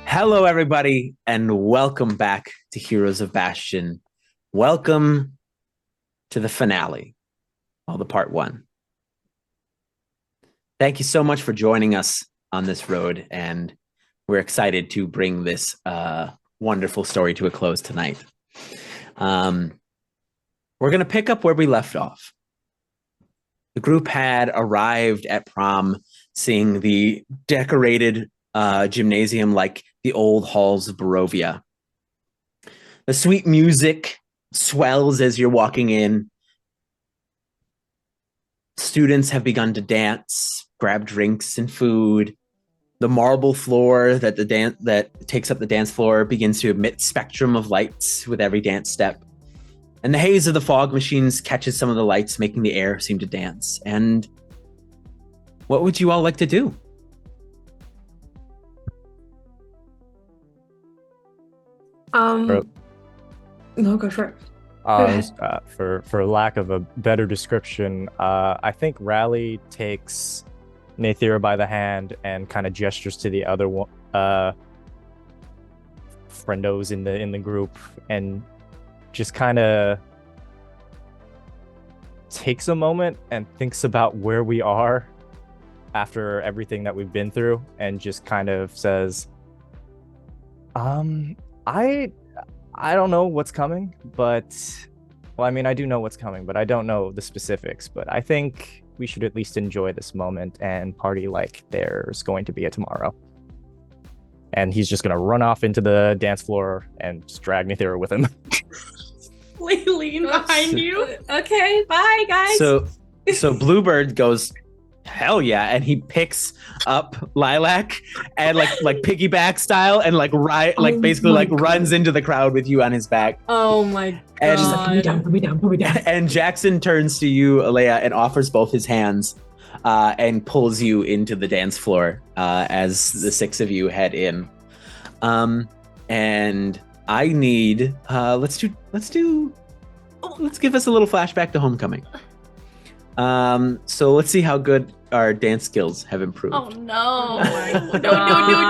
Hello, everybody, and welcome back to Heroes of Bastion. Welcome to the finale, the part one. Thank you so much for joining us on this road, and we're excited to bring this wonderful story to a close tonight. We're going to pick up where we left off. The group had arrived at prom, seeing the decorated gymnasium like the old halls of Barovia. The sweet music swells as you're walking in. Students have begun to dance, grab drinks and food. The marble floor that takes up the dance floor begins to emit spectrum of lights with every dance step. And the haze of the fog machines catches some of the lights, making the air seem to dance. And what would you all like to do? No, go for it. For lack of a better description, I think Rally takes Nathira by the hand and kind of gestures to the other friendos in the group, and just kind of takes a moment and thinks about where we are after everything that we've been through, and just kind of says, I don't know what's coming, but I do know what's coming, but I don't know the specifics. But I think we should at least enjoy this moment and party like there's going to be a tomorrow. And he's just gonna run off into the dance floor and just drag Nathira with him. Lean behind you. Okay, bye guys. So Bluebird goes, hell yeah, and he picks up Lilac and like piggyback style and runs into the crowd with you on his back. Oh my god. And put me down. And Jackson turns to you, Alea, and offers both his hands and pulls you into the dance floor as the six of you head in. And I need let's give us a little flashback to homecoming. So let's see how good our dance skills have improved. Oh no. No.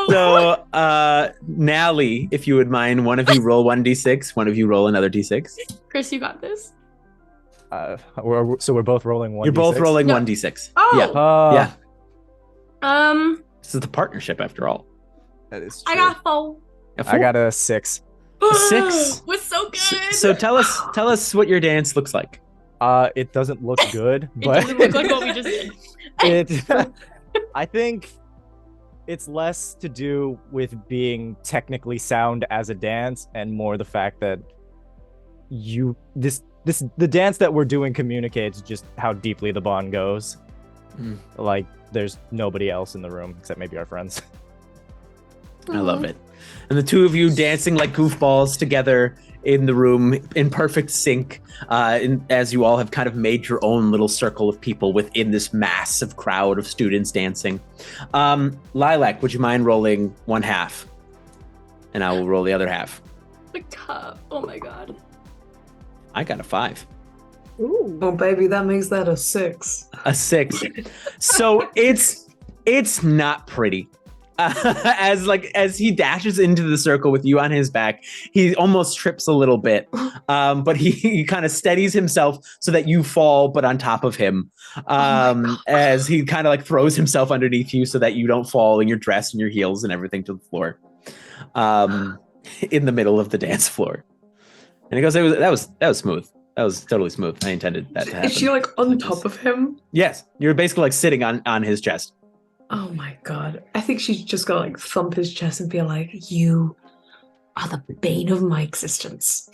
So Nally, if you would mind, one of you roll 1d6, one of you roll another d6. Chris, you got this? We're both rolling 1d6? You're both rolling No. 1d6. Oh. Yeah. Yeah. This is the partnership after all. That is true. I got 4. A I got a 6. A 6. We're so good. So tell us what your dance looks like. It doesn't look good, It but doesn't look like what we just did. I think it's less to do with being technically sound as a dance and more the fact that the dance that we're doing communicates just how deeply the bond goes. Like there's nobody else in the room except maybe our friends. I love it. And the two of you dancing like goofballs together in the room in perfect sync, as you all have kind of made your own little circle of people within this massive crowd of students dancing. Lilac, would you mind rolling 1/2? And I will roll the other half. Oh my god. I got a 5. Ooh. Oh baby, that makes that a 6. A 6. So it's not pretty. As he dashes into the circle with you on his back, he almost trips a little bit, but he kind of steadies himself so that you fall, but on top of him, as he kind of like throws himself underneath you so that you don't fall in your dress and your heels and everything to the floor, in the middle of the dance floor. And he goes, that was smooth. That was totally smooth. I intended that to happen. Is she like on top of him? Yes, you're basically like sitting on his chest. Oh my god. I think she's just gonna like thump his chest and be like, you are the bane of my existence.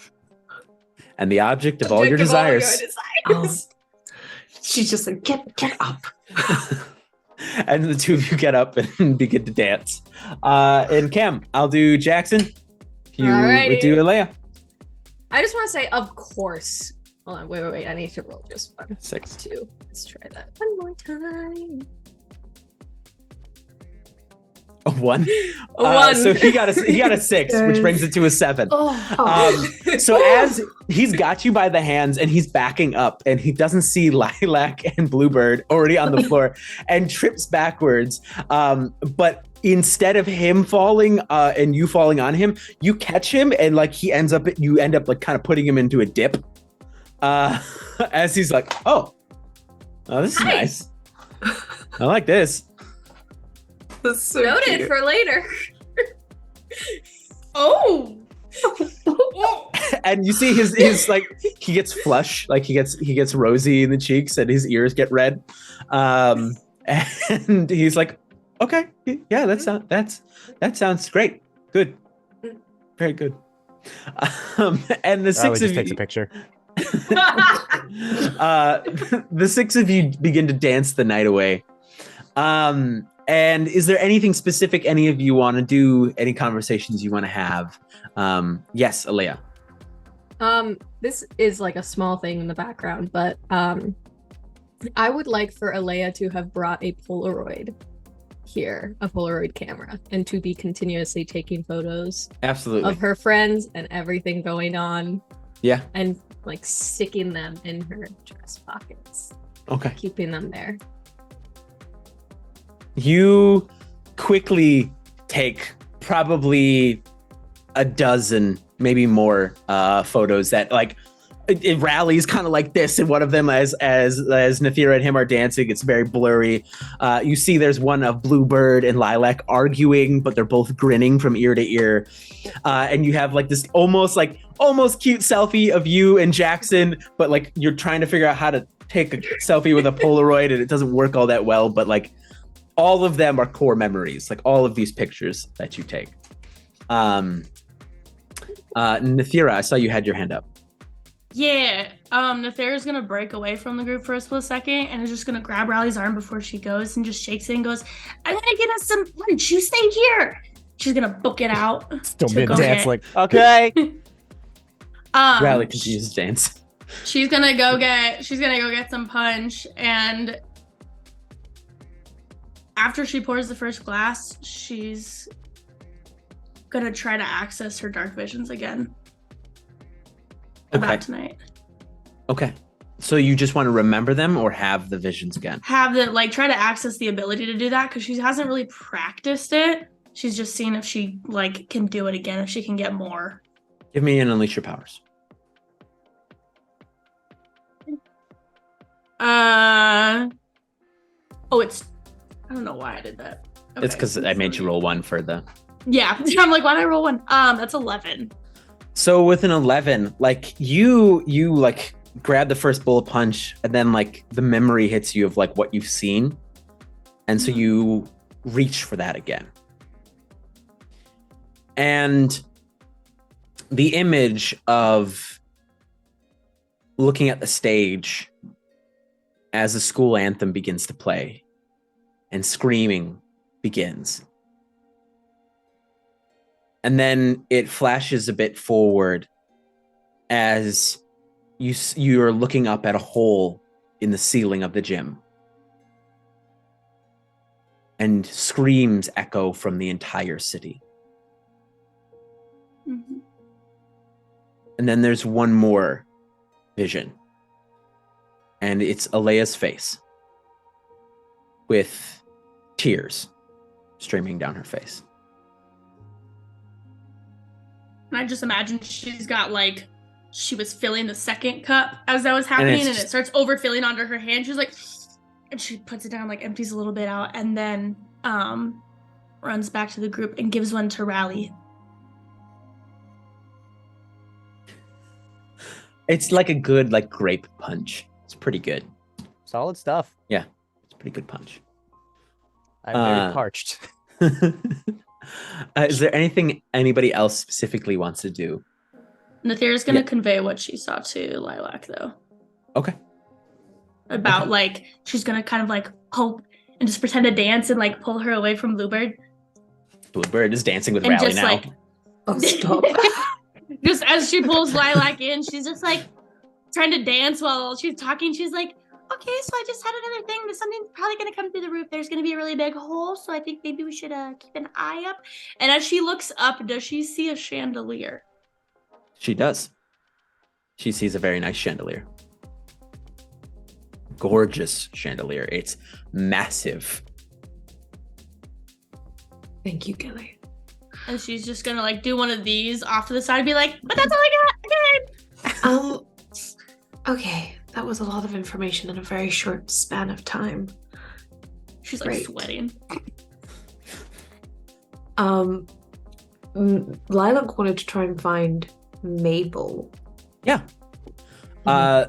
And the object of all your desires. She's just like, get up. And the two of you get up and begin to dance. And Cam, I'll do Jackson. You would do Alea. I just want to say, of course. Hold on, wait. I need to roll just 1, 6. 2. Let's try that one more time. A 1. A 1. So he got a 6, which brings it to a 7. So as he's got you by the hands and he's backing up and he doesn't see Lilac and Bluebird already on the floor and trips backwards. But instead of him falling and you falling on him, you catch him and like you end up like kind of putting him into a dip. As he's like, oh, this is nice. I like this. That's so Noted cute. for later. Oh. And you see his like he gets flush, like he gets rosy in the cheeks and his ears get red. And he's like, okay, yeah, that sounds great. Good. Very good. And the 6 of you takes a picture. the 6 of you begin to dance the night away. And is there anything specific any of you want to do? Any conversations you want to have? Yes, Alea. This is like a small thing in the background, but I would like for Alea to have brought a Polaroid here, a Polaroid camera, and to be continuously taking photos Absolutely. of her friends and everything going on. Yeah. And like sticking them in her dress pockets. Okay. Keeping them there. You quickly take probably a dozen, maybe more, photos that like it rallies kind of like this, and one of them as Nathira and him are dancing, it's very blurry. You see there's one of Bluebird and Lilac arguing, but they're both grinning from ear to ear. And you have like this almost cute selfie of you and Jackson, but like you're trying to figure out how to take a selfie with a Polaroid and it doesn't work all that well, but like all of them are core memories, like all of these pictures that you take. Nathira, I saw you had your hand up. Yeah, Nathira's gonna break away from the group for a split second and is just gonna grab Riley's arm before she goes and just shakes it and goes, I'm gonna get us some lunch, you stay here. She's gonna book it out. Still to mid go dance, get- like, okay. Riley continues to dance. She's gonna go get some punch, and after she pours the first glass, she's gonna try to access her dark visions again. About tonight. Okay. So you just want to remember them or have the visions again? Try to access the ability to do that because she hasn't really practiced it. She's just seeing if she can do it again, if she can get more. Give me an Unleash Your Powers. It's I don't know why I did that. Okay. It's because I made you roll 1 for the... Yeah, I'm like, why did I roll 1? That's 11. So with an 11, like you like grab the first bullet punch and then like the memory hits you of like what you've seen. And so you reach for that again. And the image of looking at the stage as the school anthem begins to play and screaming begins. And then it flashes a bit forward as you're looking up at a hole in the ceiling of the gym. And screams echo from the entire city. Mm-hmm. And then there's one more vision. And it's Alea's face with tears streaming down her face. And I just imagine she's got she was filling the second cup as that was happening, and it starts overfilling onto her hand. She's like, and she puts it down, empties a little bit out, and then runs back to the group and gives one to Riley. It's like a good grape punch. It's pretty good. Solid stuff. Yeah, it's a pretty good punch. I'm very parched. Is there anything anybody else specifically wants to do? Nathira's gonna convey what she saw to Lilac, though. Okay. About she's gonna kind of hope and just pretend to dance and pull her away from Bluebird. Bluebird is dancing with And Riley just now. Oh, stop. Just as she pulls Lilac in, she's just trying to dance while she's talking. She's like, okay, so I just had another thing. There's something probably going to come through the roof. There's going to be a really big hole, so I think maybe we should keep an eye up. And as she looks up, does she see a chandelier? She does. She sees a very nice chandelier. Gorgeous chandelier. It's massive. Thank you, Gilly. And she's just going to like do one of these off to the side and be like, but that's all I got. Okay. Okay, that was a lot of information in a very short span of time. She's like sweating. Lilac wanted to try and find Mabel. Yeah.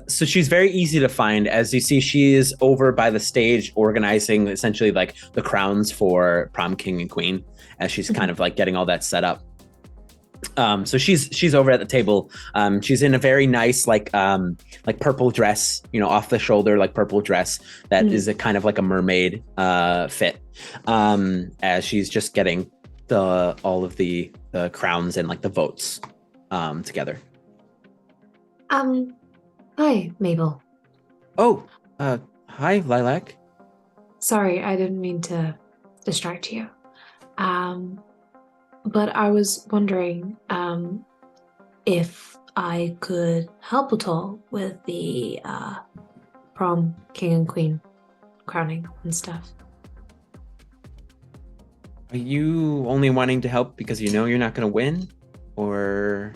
So she's very easy to find. As you see, she is over by the stage organizing essentially like the crowns for prom king and queen, as she's kind of like getting all that set up. So she's over at the table. She's in a very nice like purple dress, off the shoulder, like purple dress that is a kind of like a mermaid fit. As she's just getting all of the crowns and like the votes together. Hi, Mabel. Oh, hi, Lilac. Sorry, I didn't mean to distract you. But I was wondering if I could help at all with the prom king and queen crowning and stuff. Are you only wanting to help because you know you're not going to win? Or...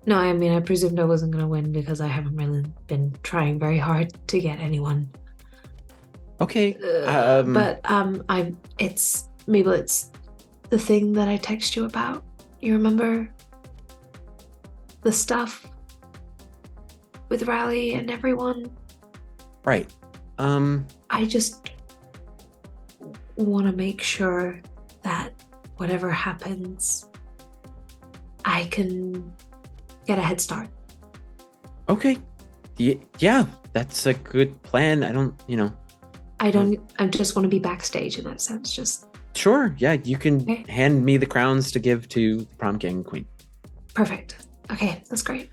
No, I mean, I presumed I wasn't going to win because I haven't really been trying very hard to get anyone. Okay. It's Mabel, it's the thing that I text you about. You remember the stuff with Riley and everyone? Right. I just want to make sure that whatever happens, I can get a head start. Okay. Yeah, that's a good plan. I just want to be backstage in that sense. Just sure. Yeah, you can hand me the crowns to give to the prom king and queen. Perfect. Okay, that's great.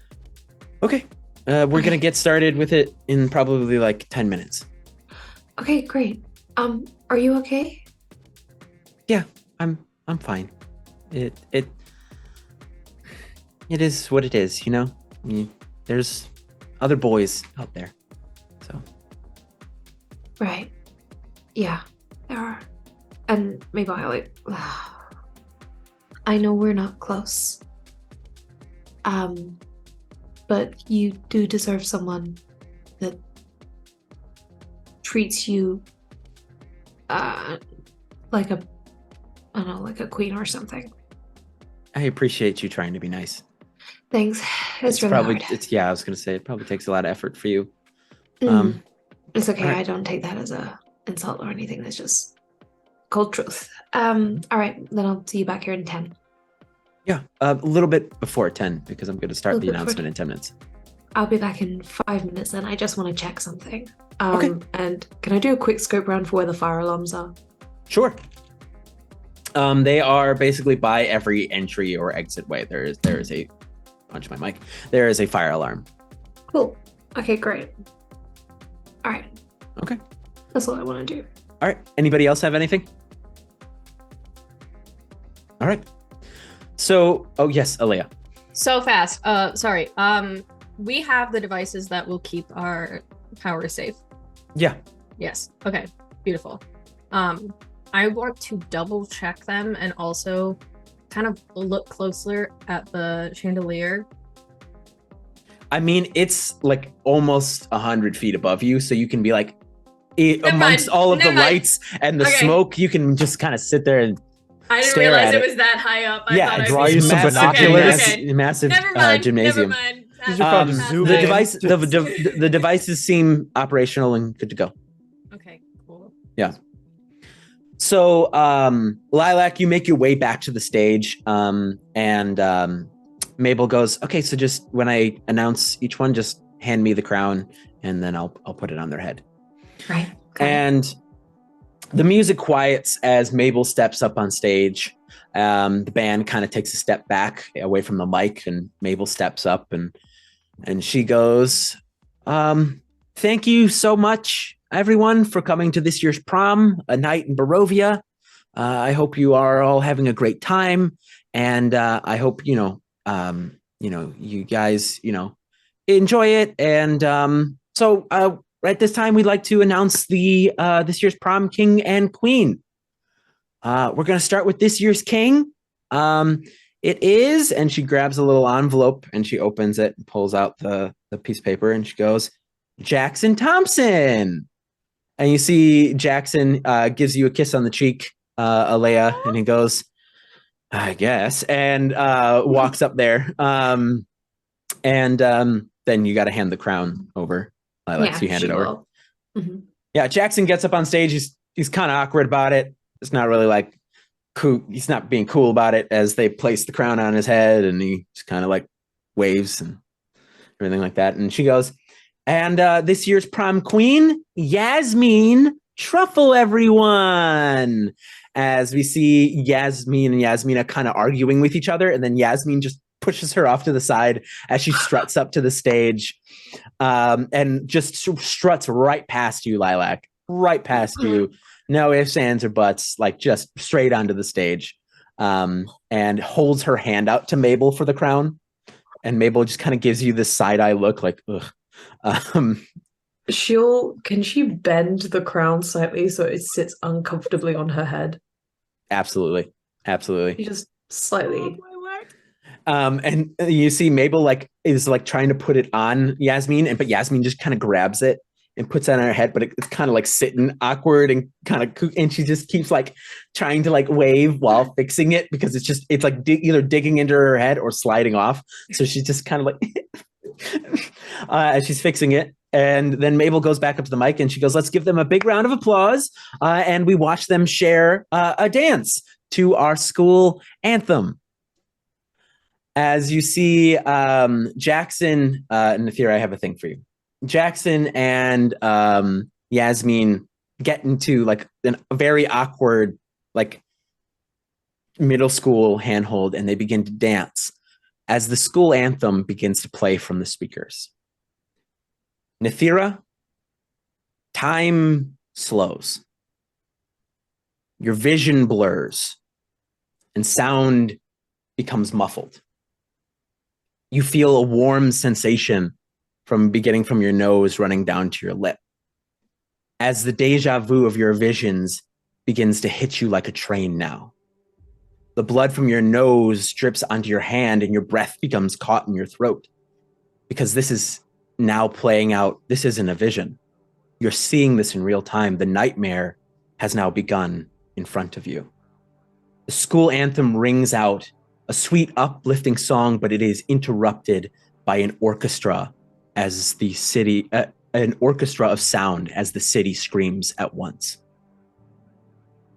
Okay. We're going to get started with it in probably like 10 minutes. Okay, great. Are you okay? Yeah, I'm fine. It is what it is, there's other boys out there. So. Right. Yeah, there are. And maybe I know we're not close. But you do deserve someone that treats you like a queen or something. I appreciate you trying to be nice. Thanks. It's really probably hard. I was gonna say it probably takes a lot of effort for you. It's okay. Right. I don't take that as a insult or anything. That's just cold truth. All right, then I'll see you back here in 10. Yeah, a little bit before 10 because I'm going to start the Little bit announcement in 10 minutes. I'll be back in 5 minutes then. I just want to check something. Okay. And can I do a quick scope round for where the fire alarms are? Sure. They are basically by every entry or exit way. There is a punch my mic. There is a fire alarm. Cool. Okay, great. All right. Okay. That's all I want to do. All right. Anybody else have anything? All right. So, oh yes, Alea. So fast. Sorry. We have the devices that will keep our power safe. Yeah. Yes. Okay. Beautiful. I want to double check them and also kind of look closer at the chandelier. I mean, it's like almost 100 feet above you, so you can be like amongst all of the lights and the smoke. You can just kind of sit there and I didn't stare realize at it was that high up. Yeah, draw you some binoculars. Massive Never mind. gymnasium. Never mind. These are probably zoom in. The devices seem operational and good to go. Okay, cool. Yeah. So, Lilac, you make your way back to the stage, and Mabel goes, "Okay, so just when I announce each one, just hand me the crown, and then I'll put it on their head." Right. And the music quiets as Mabel steps up on stage. The band kind of takes a step back away from the mic, and Mabel steps up and she goes, Thank you so much, everyone, for coming to this year's prom, a night in Barovia. I hope you are all having a great time, and I hope you guys enjoy it. And so at this time, we'd like to announce the this year's prom king and queen. We're going to start with this year's king. It is, and she grabs a little envelope and she opens it and pulls out the piece of paper and she goes, Jackson Thompson. And you see Jackson gives you a kiss on the cheek, Alea, and he goes, I guess, and walks up there. And then you got to hand the crown over. Lilac, so you hand it over. Mm-hmm. Yeah, Jackson gets up on stage. He's kind of awkward about it. It's not really like cool. He's not being cool about it as they place the crown on his head, and he just kind of like waves and everything like that. And she goes, and this year's prom queen, Yasmin Truffle, everyone. As we see Yasmin and Yasmina kind of arguing with each other, and then Yasmin just pushes her off to the side as she struts up to the stage, and just struts right past you, Lilac, right past you. No ifs, ands, or buts, like just straight onto the stage, and holds her hand out to Mabel for the crown. And Mabel just kind of gives you this side-eye look like, ugh. Can she bend the crown slightly so it sits uncomfortably on her head? Absolutely. She just slightly. And you see Mabel is trying to put it on Yasmin, but Yasmin just kind of grabs it and puts it on her head, but it's kind of like sitting awkward and and she just keeps trying to wave while fixing it because it's either digging into her head or sliding off. So she's just kind of as she's fixing it. And then Mabel goes back up to the mic and she goes, let's give them a big round of applause. And we watch them share a dance to our school anthem. As you see Jackson, Nathira, I have a thing for you. Jackson and Yasmin get into a very awkward middle school handhold, and they begin to dance as the school anthem begins to play from the speakers. Nathira, time slows. Your vision blurs and sound becomes muffled. You feel a warm sensation beginning from your nose running down to your lip. As the deja vu of your visions begins to hit you like a train now. The blood from your nose drips onto your hand and your breath becomes caught in your throat. Because this is now playing out. This isn't a vision. You're seeing this in real time. The nightmare has now begun in front of you. The school anthem rings out, a sweet, uplifting song, but it is interrupted by an orchestra as the city, an orchestra of sound as the city screams at once.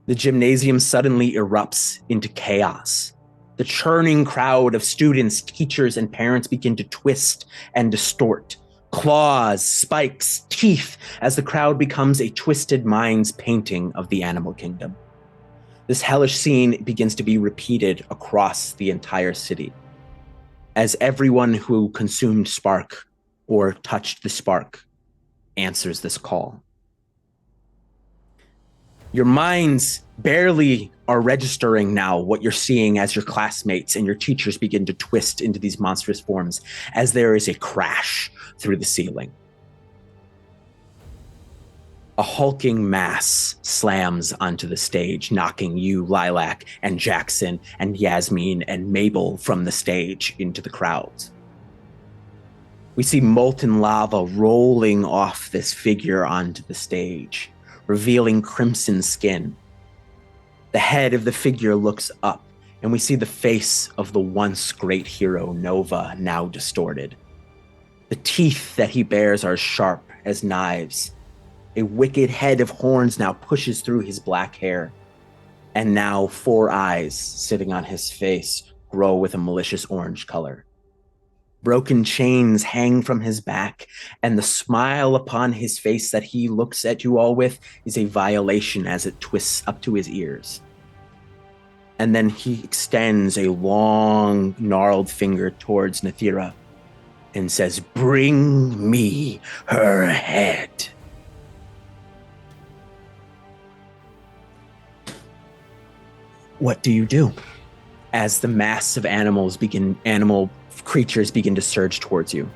The gymnasium suddenly erupts into chaos. The churning crowd of students, teachers, and parents begin to twist and distort. Claws, spikes, teeth, as the crowd becomes a twisted mind's painting of the animal kingdom. This hellish scene begins to be repeated across the entire city, as everyone who consumed spark or touched the spark answers this call. Your minds barely are registering now what you're seeing as your classmates and your teachers begin to twist into these monstrous forms as there is a crash through the ceiling. A hulking mass slams onto the stage, knocking you, Lilac, and Jackson, and Yasmin, and Mabel from the stage into the crowds. We see molten lava rolling off this figure onto the stage, revealing crimson skin. The head of the figure looks up, and we see the face of the once great hero, Nova, now distorted. The teeth that he bears are sharp as knives. A wicked head of horns now pushes through his black hair. And now 4 eyes sitting on his face grow with a malicious orange color. Broken chains hang from his back, and the smile upon his face that he looks at you all with is a violation as it twists up to his ears. And then he extends a long, gnarled finger towards Nathira and says, "Bring me her head." What do you do as the mass of animal creatures begin to surge towards you?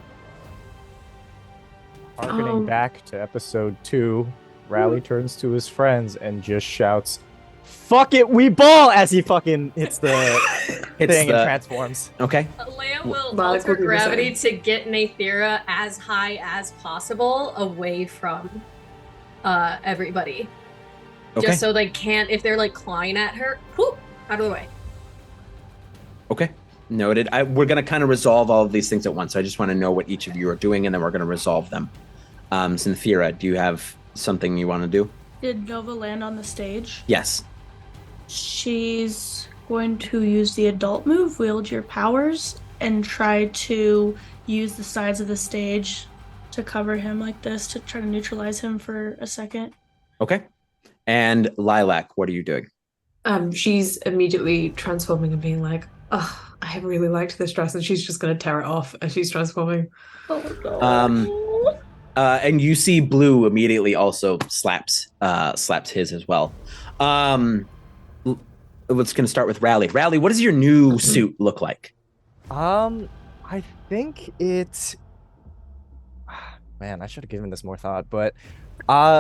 Harkening back to episode 2, Rally turns to his friends and just shouts, "Fuck it, we ball!" as he fucking hits the thing and transforms. Okay. Leia will Malik alter will do the gravity to get Nathira as high as possible away from everybody. Okay. Just so they can't, if they're like clawing at her, whoop, out of the way. Okay. Noted. We're going to kind of resolve all of these things at once. So I just want to know what each of you are doing, and then we're going to resolve them. Synthira, do you have something you want to do? Did Nova land on the stage? Yes. She's going to use the adult move, wield your powers, and try to use the sides of the stage to cover him like this to try to neutralize him for a second. Okay. And Lilac, what are you doing? She's immediately transforming and being like, "Oh, I really liked this dress," and she's just gonna tear it off as she's transforming. Oh no. And you see Blue immediately also slaps his as well. Let's gonna start with Rally. Rally, what does your new suit look like? I think it. Man, I should have given this more thought, but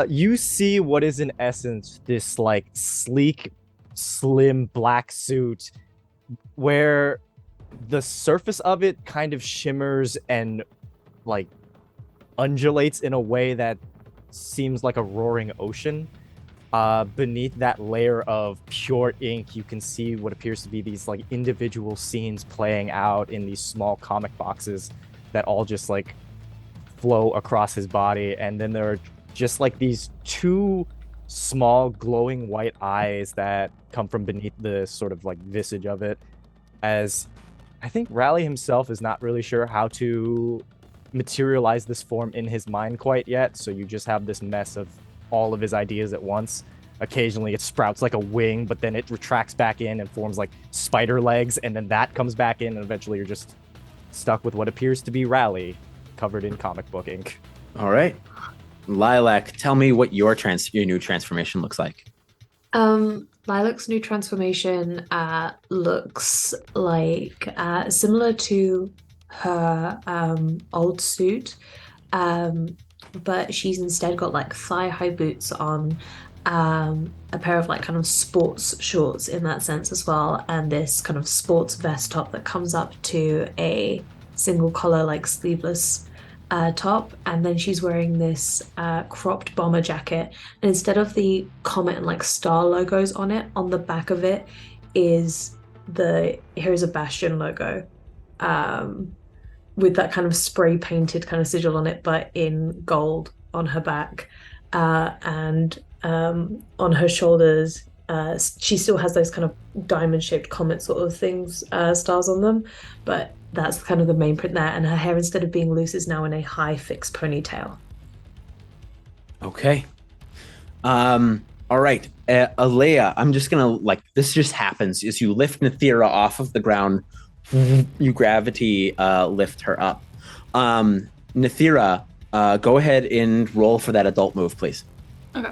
you see what is in essence this like sleek, slim black suit where the surface of it kind of shimmers and like undulates in a way that seems like a roaring ocean. Beneath that layer of pure ink, you can see what appears to be these like individual scenes playing out in these small comic boxes that all just like flow across his body. And then there are just like these two small glowing white eyes that come from beneath the sort of like visage of it, as I think Rally himself is not really sure how to materialize this form in his mind quite yet. So you just have this mess of all of his ideas at once. Occasionally it sprouts like a wing, but then it retracts back in and forms like spider legs, and then that comes back in, and eventually you're just stuck with what appears to be Rally covered in comic book ink. All right. Lilac, tell me what your new transformation looks like. Lilac's new transformation looks like similar to her old suit, but she's instead got like thigh-high boots on, a pair of like kind of sports shorts in that sense as well, and this kind of sports vest top that comes up to a single collar like sleeveless top, and then she's wearing this cropped bomber jacket, and instead of the comet and like star logos on it, on the back of it is the Heroes of Bastion logo, with that kind of spray painted kind of sigil on it, but in gold on her back, and on her shoulders she still has those kind of diamond shaped comet sort of things, stars on them, but that's kind of the main print there, and her hair, instead of being loose, is now in a high fixed ponytail. Okay. All right. Alea, I'm just gonna like, this just happens as you lift Nathira off of the ground, you gravity lift her up. Nathira, go ahead and roll for that adult move, please. Okay.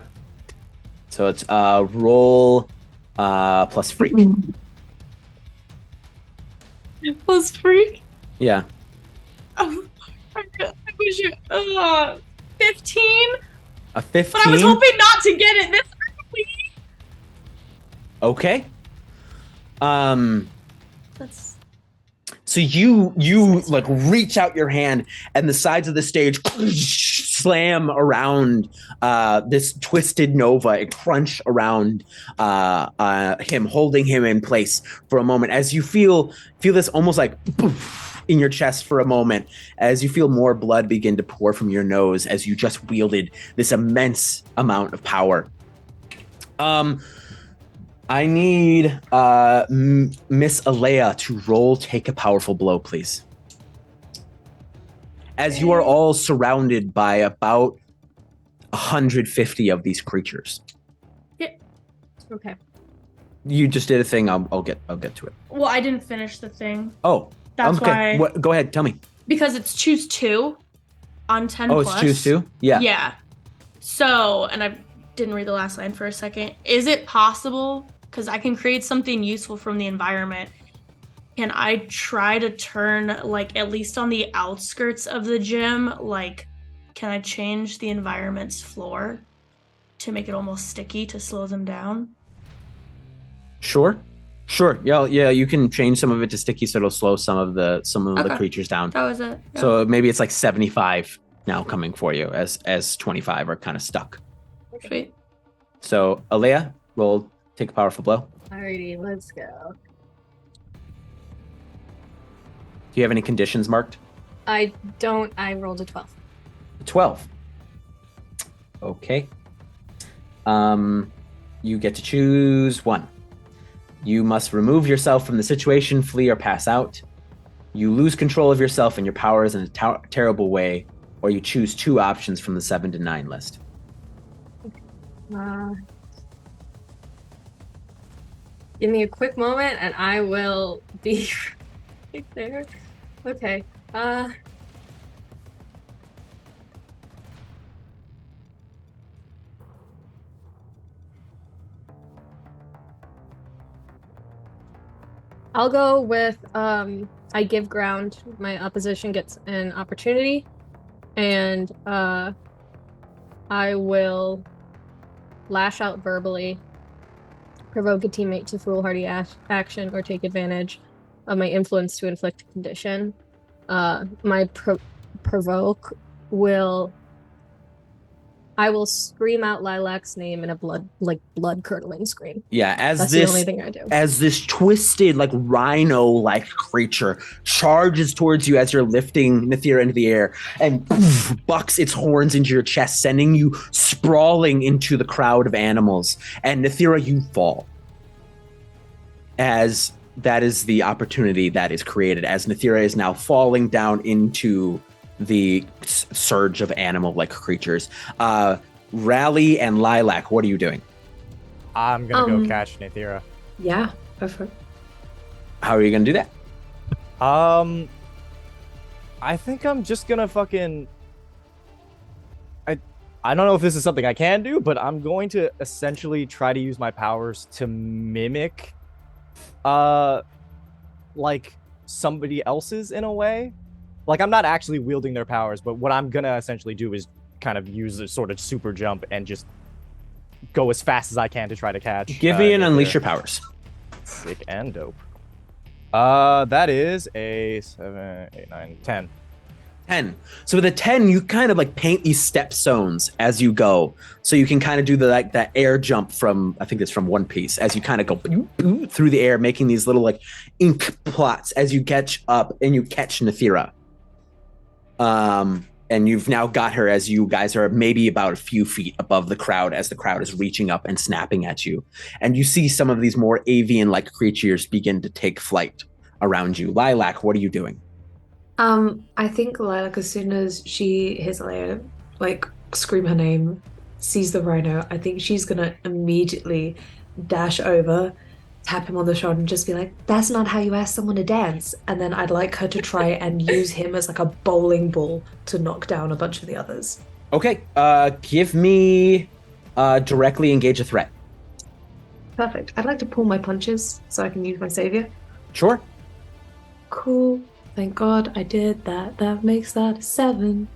So it's roll plus freak. Plus freak? Yeah. Oh, I wish you 15. A 15. But I was hoping not to get it this early. Okay. That's So you like reach out your hand, and the sides of the stage slam around this twisted Nova and crunch around him, holding him in place for a moment as you feel this almost like poof in your chest for a moment, as you feel more blood begin to pour from your nose as you just wielded this immense amount of power. I need Miss Alea to roll take a powerful blow, please. As you are all surrounded by about 150 of these creatures. yeah. Okay. You just did a thing. I'll get to it. Well, I didn't finish the thing. Oh, That's okay. why. Go ahead. Tell me. Because it's choose 2 on 10 Oh, plus. it's choose 2? Yeah. Yeah. So, and I didn't read the last line for a second. Is it possible, because I can create something useful from the environment, can I try to turn, like, at least on the outskirts of the gym, like, can I change the environment's floor to make it almost sticky to slow them down? Sure. Yeah, you can change some of it to sticky so it'll slow some of the Okay. creatures down. That was it. Yeah. So maybe it's like 75 now coming for you as 25 are kind of stuck. Sweet. So Alea, roll take a powerful blow. Alrighty, let's go. Do you have any conditions marked? I don't. I rolled a 12. 12. Okay. You get to choose one. You must remove yourself from the situation, flee, or pass out. You lose control of yourself and your powers in a terrible way, or you choose 2 options from the 7 to 9 list. Give me a quick moment and I will be right there. Okay. I'll go with I give ground. My opposition gets an opportunity, and I will lash out verbally, provoke a teammate to foolhardy action, or take advantage of my influence to inflict a condition. My provoke will. I will scream out Lilac's name in a blood curdling scream. Yeah, That's the only thing I do. As this twisted, like rhino-like creature charges towards you as you're lifting Nithira into the air and bucks its horns into your chest, sending you sprawling into the crowd of animals. And Nithira, you fall. As that is the opportunity that is created, as Nithira is now falling down into the surge of animal-like creatures. Rally and Lilac, what are you doing? I'm gonna go catch Nithira. Yeah, go for it. How are you gonna do that? I think I'm just gonna fucking. I don't know if this is something I can do, but I'm going to essentially try to use my powers to mimic, like somebody else's in a way. Like, I'm not actually wielding their powers, but what I'm gonna essentially do is kind of use a sort of super jump and just go as fast as I can to try to catch. Give me an unleash your powers. Sick and dope. That is a 7, 8, 9, 10. 10. So with a 10, you kind of like paint these step zones as you go. So you can kind of do that air jump from, I think it's from One Piece, as you kind of go through the air, making these little like ink plots as you catch up and you catch Nithira. And you've now got her as you guys are maybe about a few feet above the crowd as the crowd is reaching up and snapping at you. And you see some of these more avian-like creatures begin to take flight around you. Lilac, what are you doing? I think Lilac, as soon as she hears Leia, like, scream her name, sees the rhino, I think she's gonna immediately dash over, tap him on the shoulder and just be like, that's not how you ask someone to dance. And then I'd like her to try and use him as like a bowling ball to knock down a bunch of the others. Okay, give me directly engage a threat. Perfect. I'd like to pull my punches so I can use my savior. Sure. Cool. Thank God I did that. That makes that a 7.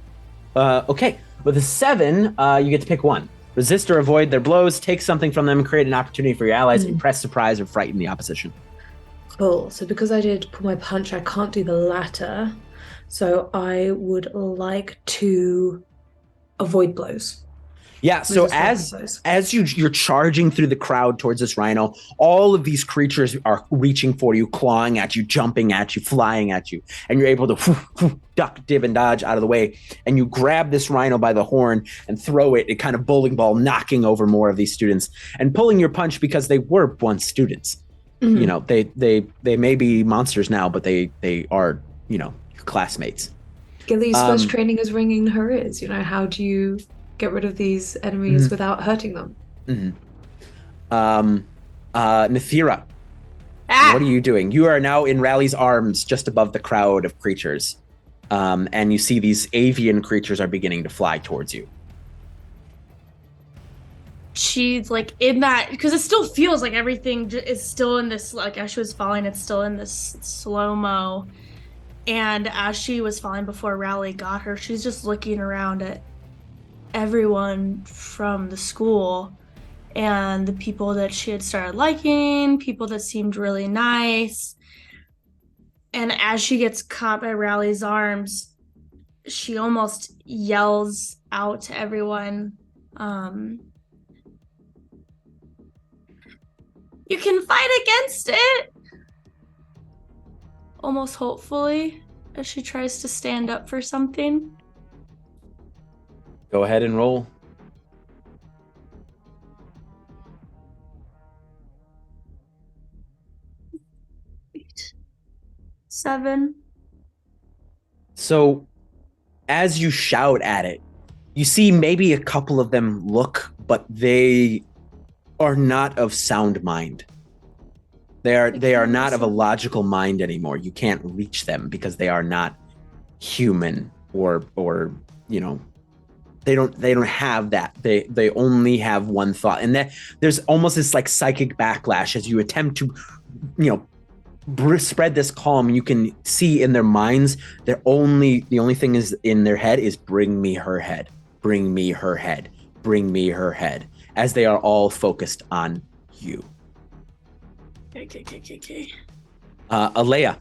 Okay, with a 7, you get to pick one. Resist or avoid their blows, take something from them, create an opportunity for your allies, impress, surprise, or frighten the opposition. Cool. So because I did pull my punch, I can't do the latter. So I would like to avoid blows. Yeah, so as you're charging through the crowd towards this rhino, all of these creatures are reaching for you, clawing at you, jumping at you, flying at you, and you're able to duck, dib, and dodge out of the way, and you grab this rhino by the horn and throw it, a kind of bowling ball, knocking over more of these students, and pulling your punch because they were once students. Mm-hmm. You know, they may be monsters now, but they are, you know, your classmates. Gilly's first training is ringing her ears. You know, how do you get rid of these enemies without hurting them? Nithira, what are you doing? You are now in Rally's arms just above the crowd of creatures. and you see these avian creatures are beginning to fly towards you. She's like in that, because it still feels like everything is still in this, like as she was falling, it's still in this slow-mo. And as she was falling before Rowley got her, she's just looking around at everyone from the school and the people that she had started liking, people that seemed really nice. And as she gets caught by Rowley's arms, she almost yells out to everyone, "You can fight against it!" Almost hopefully, as she tries to stand up for something. Go ahead and roll. Eight, 7. So as you shout at it, you see maybe a couple of them look, but they are not of sound mind. They are not of a logical mind anymore. You can't reach them because they are not human or they don't have that. They only have one thought. And that there's almost this like psychic backlash as you attempt to spread this calm. You can see in their minds the only thing is in their head is bring me her head. Bring me her head. Bring me her head. As they are all focused on you. Okay. Alea.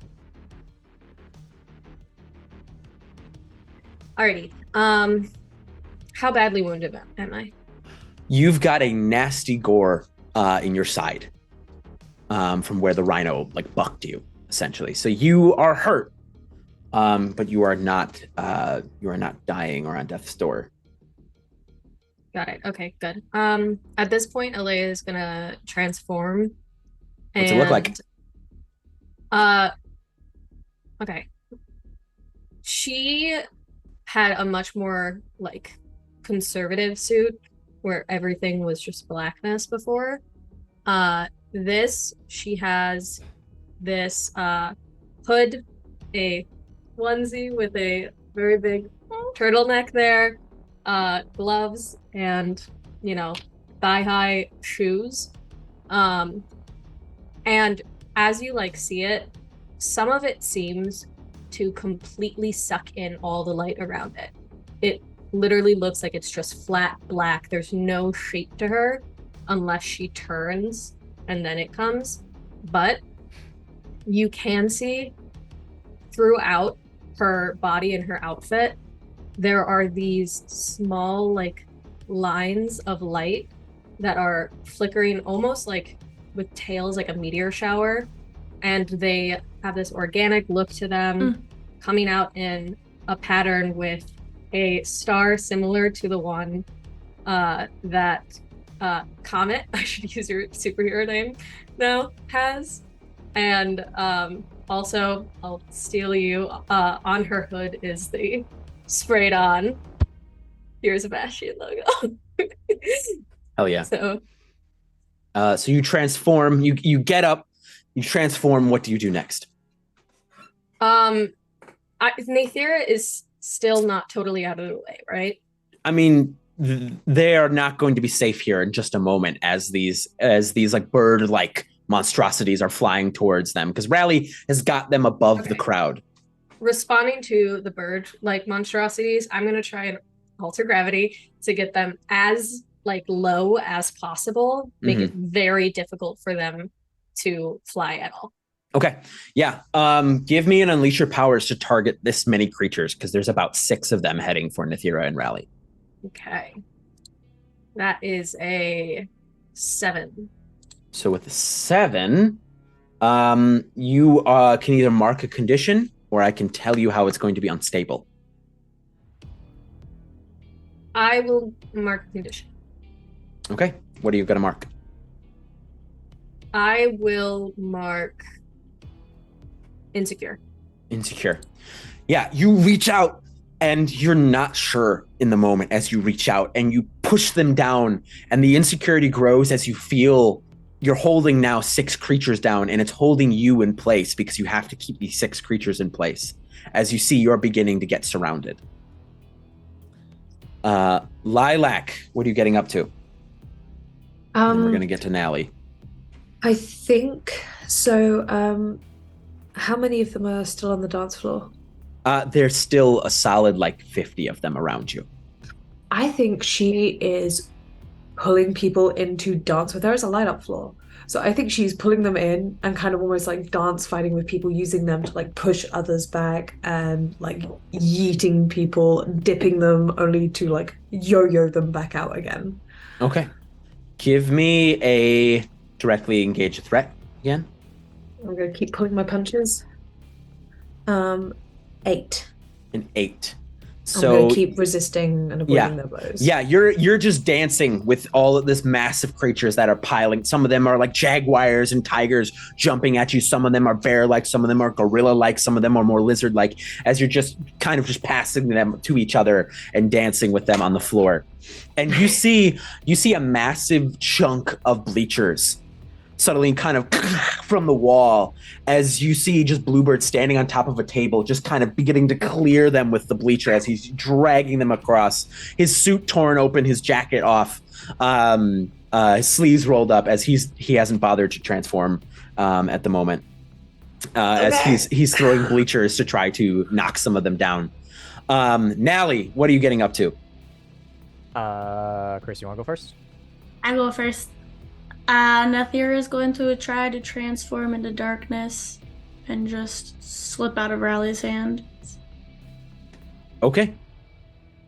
Alrighty. How badly wounded am I? You've got a nasty gore in your side from where the rhino like bucked you, essentially. So you are hurt, but you are not dying or on death's door. Got it. Okay, good. At this point, Alea is gonna transform. What's it look like? Okay. She had a much more like conservative suit where everything was just blackness before. She has this hood, a onesie with a very big turtleneck there, gloves, and thigh-high shoes. And as you see it, some of it seems to completely suck in all the light around it. It literally looks like it's just flat black. There's no shape to her unless she turns and then it comes. But you can see throughout her body and her outfit, there are these small lines of light that are flickering almost with tails, like a meteor shower, and they have this organic look to them, coming out in a pattern with a star similar to the one that Comet, I should use your superhero name now, has. And also, I'll steal you, on her hood is the sprayed on here's a Bastion logo. Hell yeah. So you transform, you get up, you transform. What do you do next? Nathira is still not totally out of the way, right? I mean, they are not going to be safe here in just a moment as these bird-like monstrosities are flying towards them, because Rally has got them above the crowd. Responding to the bird-like monstrosities, I'm going to try and alter gravity to get them as low as possible, make it very difficult for them to fly at all. Okay. Yeah. Give me an unleash your powers to target this many creatures, because there's about 6 of them heading for Nathira and Rally. Okay. That is a 7. So with the 7, you can either mark a condition or I can tell you how it's going to be unstable. I will mark a condition. Okay. What are you going to mark? I will mark insecure. Insecure. Yeah, you reach out and you're not sure in the moment as you reach out and you push them down, and the insecurity grows as you feel you're holding now 6 creatures down, and it's holding you in place because you have to keep these 6 creatures in place. as you see you're beginning to get surrounded. Lilac, what are you getting up to? And then we're going to get to Nally. I think so. How many of them are still on the dance floor? There's still a solid 50 of them around you. I think she is pulling people into dance with her. It's a light up floor. So I think she's pulling them in and kind of almost dance fighting with people, using them to push others back and yeeting people, dipping them only to yo-yo them back out again. Okay. Give me a directly engage a threat again. I'm going to keep pulling my punches. 8. An 8. I'm going to keep resisting and avoiding their blows. Yeah, you're just dancing with all of this massive creatures that are piling. Some of them are like jaguars and tigers jumping at you. Some of them are bear-like. Some of them are gorilla-like. Some of them are more lizard-like. As you're just kind of just passing them to each other and dancing with them on the floor, and you see a massive chunk of bleachers suddenly kind of from the wall as you see just Bluebird standing on top of a table, just kind of beginning to clear them with the bleacher as he's dragging them across, his suit torn open, his jacket off, his sleeves rolled up as he hasn't bothered to transform at the moment, as he's throwing bleachers to try to knock some of them down. Nally, what are you getting up to? Chris, you want to go first? I go first. Nathira is going to try to transform into darkness and just slip out of Raleig's hand. Okay.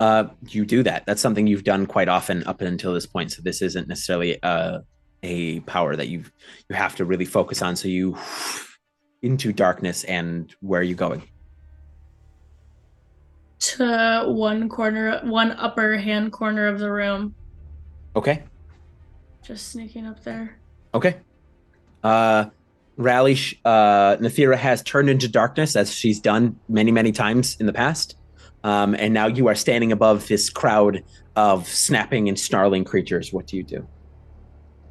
You do that. That's something you've done quite often up until this point. So this isn't necessarily a power that you have to really focus on. So you into darkness, and where are you going? To one upper hand corner of the room. Okay. Just sneaking up there. Okay. Raleigh, Nathira has turned into darkness, as she's done many, many times in the past. And now you are standing above this crowd of snapping and snarling creatures. What do you do?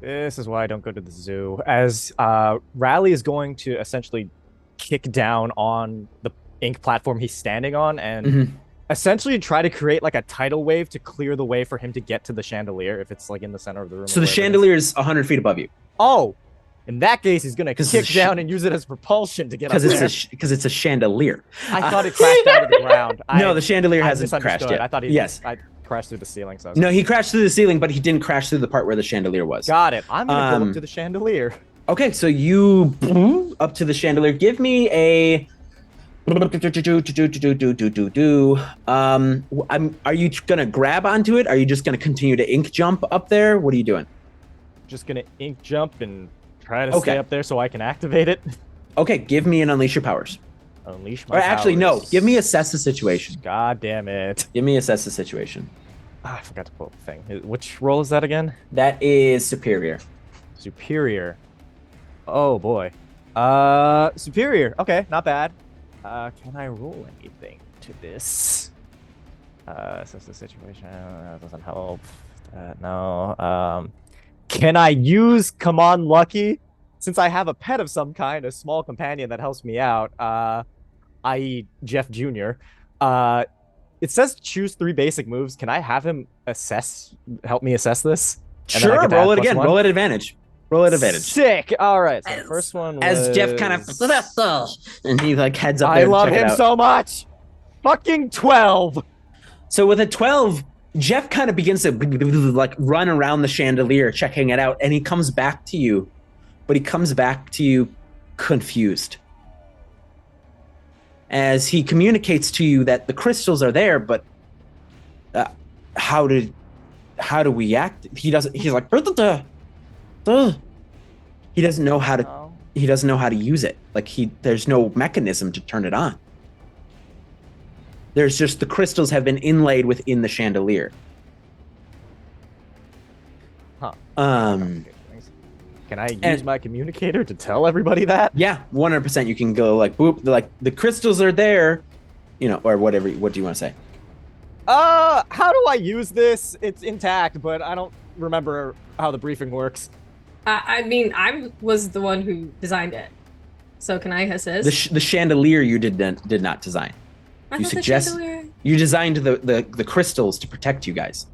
This is why I don't go to the zoo. As Raleigh is going to essentially kick down on the ink platform he's standing on and essentially try to create a tidal wave to clear the way for him to get to the chandelier if it's in the center of the room. So the chandelier is 100 feet above you. Oh, in that case, he's going to kick down and use it as propulsion to get up there. Because it's a chandelier. I thought it crashed out of the ground. No, the chandelier hasn't crashed yet. I thought I crashed through the ceiling. So no, he crashed through the ceiling, but he didn't crash through the part where the chandelier was. Got it. I'm going to go up to the chandelier. Okay, so you up to the chandelier. Give me a... Are you gonna grab onto it? Are you just gonna continue to ink jump up there? What are you doing? Just gonna ink jump and try to stay up there so I can activate it. Okay, give me an unleash your powers. Unleash my powers. Actually, no. Give me assess the situation. God damn it. Give me assess the situation. I forgot to pull up the thing. Which roll is that again? That is superior. Superior. Oh boy. Superior. Okay, not bad. Can I roll anything to this? Assess the situation. That doesn't help. No. Can I use Come On Lucky? Since I have a pet of some kind, a small companion that helps me out, i.e. Jeff Jr., it says choose 3 basic moves. Can I have him help me assess this? Sure, roll it again. Roll at advantage. Roll at advantage. Sick. All right. So the first one was... As Jeff kind of... And he heads up there I love him so much. Fucking 12. So with a 12, Jeff kind of begins to run around the chandelier, checking it out. And he comes back to you. But he comes back to you confused. As he communicates to you that the crystals are there, but how do we act? He doesn't... He's like... He doesn't know how to. He doesn't know how to use it. There's no mechanism to turn it on. There's just the crystals have been inlaid within the chandelier. Huh. Can I use my communicator to tell everybody that? Yeah, 100%. You can go boop. The crystals are there, or whatever. What do you want to say? How do I use this? It's intact, but I don't remember how the briefing works. I mean, I was the one who designed it. So can I assist? The chandelier you did not design. I You thought suggest- the chandelier. You designed the crystals to protect you guys.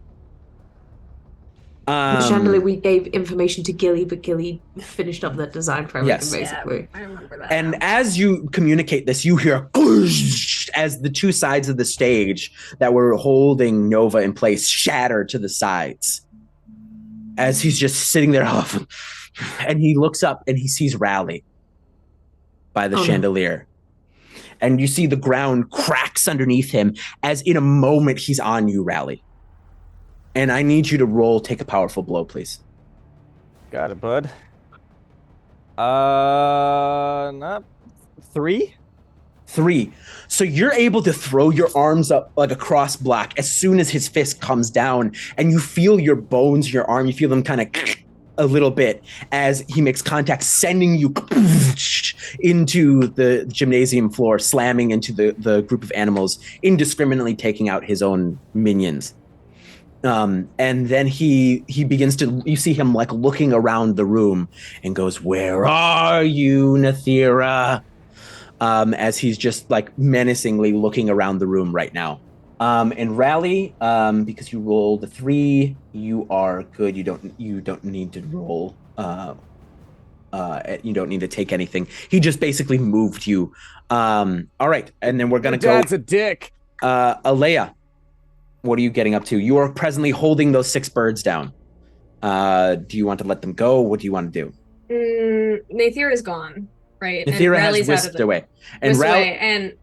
The chandelier, we gave information to Gilly, but Gilly finished up the design for everything, Yes. basically. I remember that. And now. as you communicate this, you hear as the two sides of the stage that were holding Nova in place shatter to the sides. As he's just sitting there, and he looks up and he sees Rally by the chandelier. And you see the ground cracks underneath him as in a moment he's on you, Rally. And I need you to take a powerful blow, please. Got it, bud. Not 3? 3. So you're able to throw your arms up like a cross block as soon as his fist comes down, and you feel your bones, your arm, you feel them kind of a little bit as he makes contact, sending you into the gymnasium floor, slamming into the group of animals, indiscriminately taking out his own minions. And then he begins to, you see him like looking around the room and goes, "Where are you, Nathira?" As he's just like menacingly looking around the room right now. And Rally, because you rolled a 3, you are good. You don't need to roll. You don't need to take anything. He just basically moved you. All right, and then we're gonna go. Dad's a dick. Alea, what are you getting up to? You are presently holding those 6 birds down. Do you want to let them go? What do you want to do? Nathira is gone, right? Nathira has whisked away. And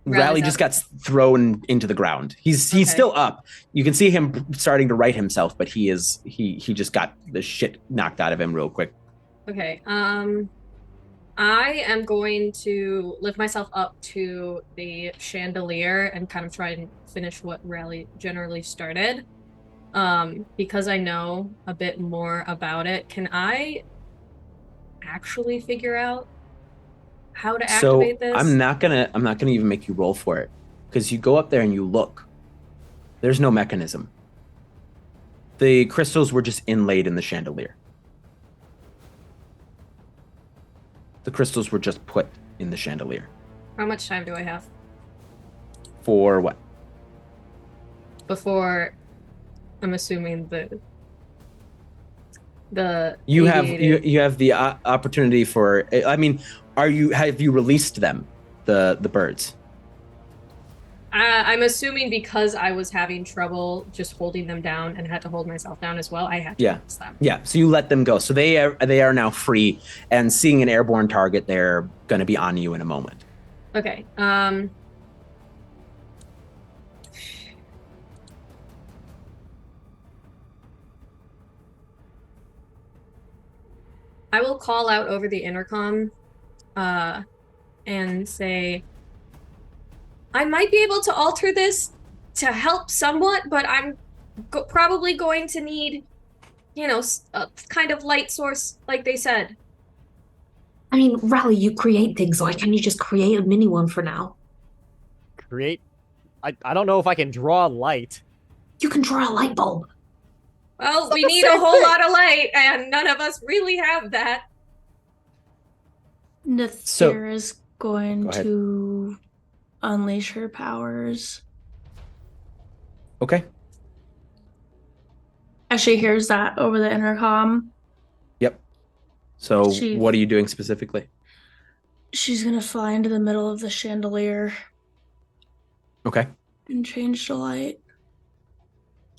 Rally just got thrown into the ground. He's still up. You can see him starting to right himself, but he just got the shit knocked out of him real quick. Okay. I am going to lift myself up to the chandelier and kind of try and finish what Rally generally started. Because I know a bit more about it, can I actually figure out how to activate this? I'm not gonna even make you roll for it, because you go up there and you look. There's no mechanism. The crystals were just inlaid in the chandelier. The crystals were just put in the chandelier. How much time do I have For what? before I'm assuming the You have aviated- the opportunity for. I mean, have you released them, the birds? I'm assuming because I was having trouble just holding them down and had to hold myself down as well, I had to release them. Yeah. So you let them go. So they are now free, and seeing an airborne target, they're going to be on you in a moment. Okay. I will call out over the intercom and say, I might be able to alter this to help somewhat, but I'm probably going to need, a kind of light source, like they said. I mean, Rally, you create things. Why can't you just create a mini one for now? Create? I don't know if I can draw light. You can draw a light bulb. Well, we need a whole lot of light, and none of us really have that. Nathira's going Go ahead. to unleash her powers. Okay. As she hears that over the intercom, Yep. So She- what are you doing specifically? she's gonna fly into the middle of the chandelier Okay. and change to light.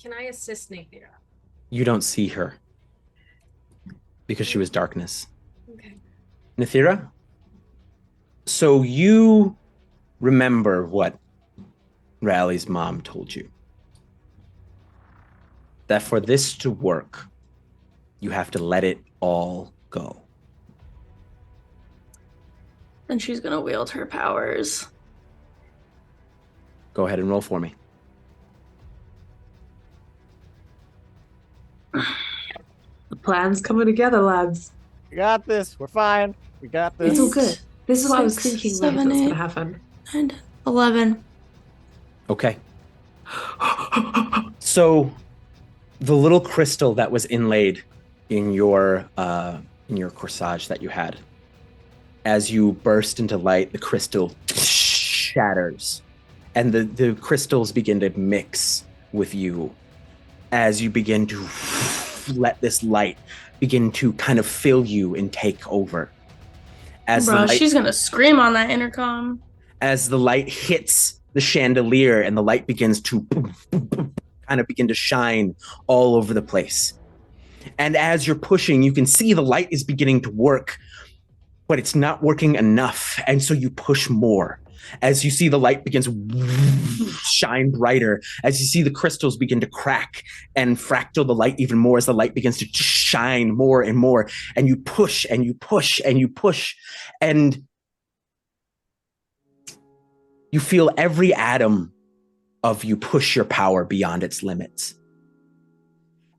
Can I assist Nathira? You don't see her because she was darkness. Okay. Nathira? So you remember what Rally's mom told you. That for this to work, you have to let it all go. And she's gonna wield her powers. Go ahead and roll for me. The plan's coming together, lads. We got this. We're fine. We got this. It's all good. This is what I was 6, thinking 7, when it's 8. going to happen. And 11. Okay. So the little crystal that was inlaid in your corsage that you had, as you burst into light, the crystal shatters, and the crystals begin to mix with you as you begin to let this light begin to kind of fill you and take over. Bro, she's gonna scream on that intercom. As the light hits the chandelier and the light begins to kind of begin to shine all over the place. And as you're pushing, you can see the light is beginning to work, but it's not working enough. And so you push more. As you see the light begins to shine brighter, as you see the crystals begin to crack and fractal the light even more, as the light begins to shine more and more, and you push and you push and you push, and you feel every atom of you push your power beyond its limits.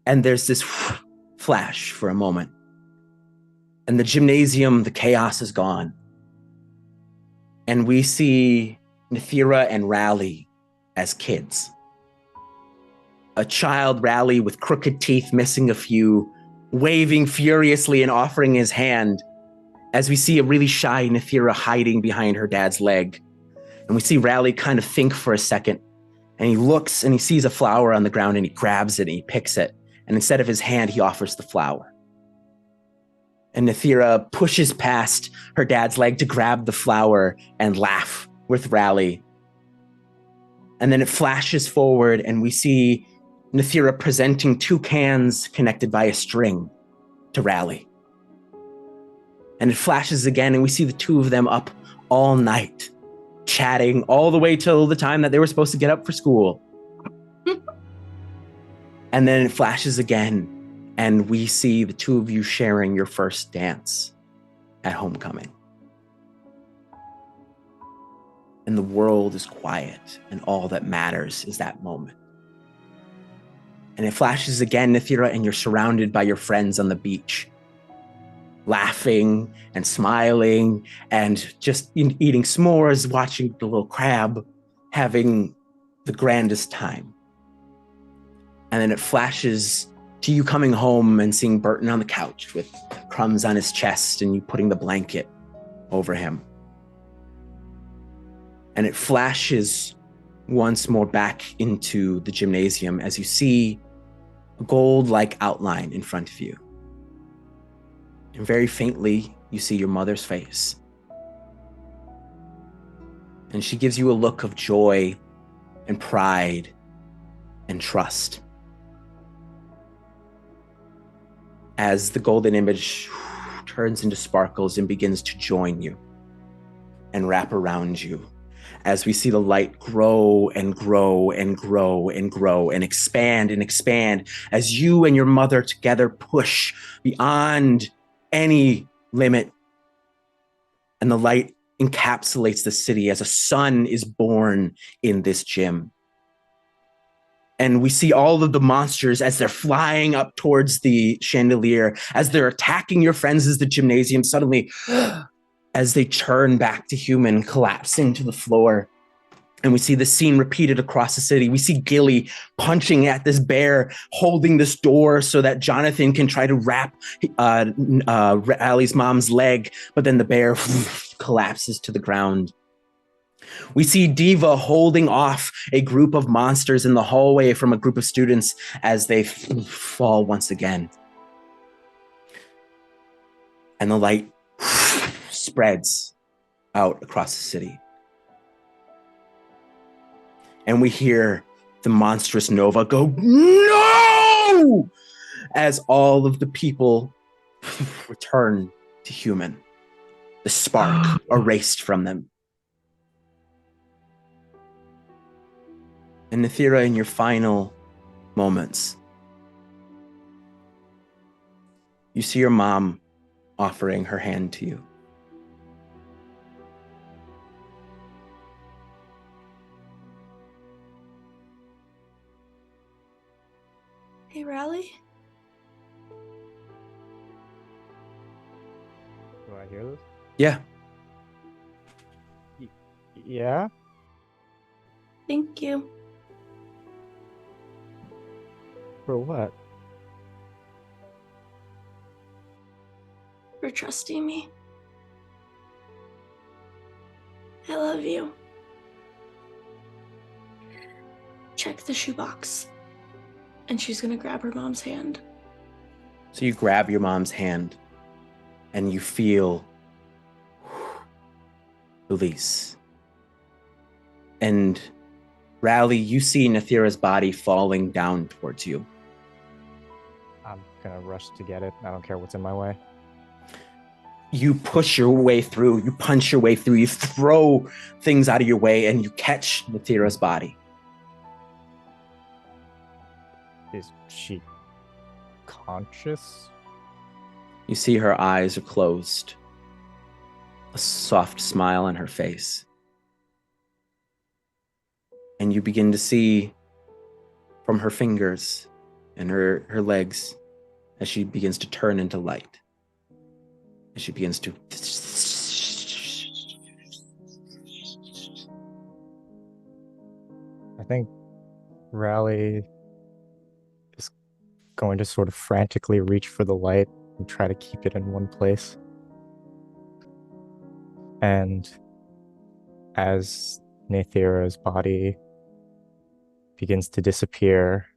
And there's this flash for a moment. And the gymnasium, the chaos is gone. And we see Nithira and Rally as kids. A child, Rally, with crooked teeth, missing a few, waving furiously and offering his hand, as we see a really shy Nithira hiding behind her dad's leg. And we see Rally kind of think for a second, and he looks and he sees a flower on the ground and he grabs it and he picks it. And instead of his hand, he offers the flower. And Nithira pushes past her dad's leg to grab the flower and laugh with Rally. And then it flashes forward and we see Nithira presenting 2 cans connected by a string to Rally. And it flashes again and we see the 2 of them up all night, chatting all the way till the time that they were supposed to get up for school. And then it flashes again. And we see the 2 of you sharing your first dance at homecoming. And the world is quiet, and all that matters is that moment. And it flashes again, Nithira, and you're surrounded by your friends on the beach, laughing and smiling and just eating s'mores, watching the little crab, having the grandest time. And then it flashes to you coming home and seeing Burton on the couch with crumbs on his chest and you putting the blanket over him. And it flashes once more back into the gymnasium as you see a gold-like outline in front of you. And very faintly, you see your mother's face. And she gives you a look of joy and pride and trust. As the golden image turns into sparkles and begins to join you and wrap around you, as we see the light grow and grow and grow and grow and expand, as you and your mother together push beyond any limit. And the light encapsulates the city as a sun is born in this gym. And we see all of the monsters as they're flying up towards the chandelier, as they're attacking your friends as the gymnasium suddenly, as they turn back to human, collapsing to the floor. And we see the scene repeated across the city. We see Gilly punching at this bear, holding this door so that Jonathan can try to wrap Allie's mom's leg, but then the bear collapses to the ground. We see Diva holding off a group of monsters in the hallway from a group of students as they fall once again. And the light spreads out across the city. And we hear the monstrous Nova go, "No!" as all of the people return to human. The spark erased from them. And Nithira, in your final moments, you see your mom offering her hand to you. Hey, Rally? Do I hear this? Yeah. Yeah? Thank you. For what? For trusting me. I love you. Check the shoebox. And she's gonna grab her mom's hand. So you grab your mom's hand and you feel release. And Rally, you see Nathira's body falling down towards you. I'm gonna rush to get it. I don't care what's in my way. You push your way through, you punch your way through, you throw things out of your way, and you catch Nathira's body. Is she conscious? You see her eyes are closed, a soft smile on her face. And you begin to see from her fingers and her legs as she begins to turn into light. As she begins to... I think Rally is going to sort of frantically reach for the light and try to keep it in one place. And as Nathira's body begins to disappear,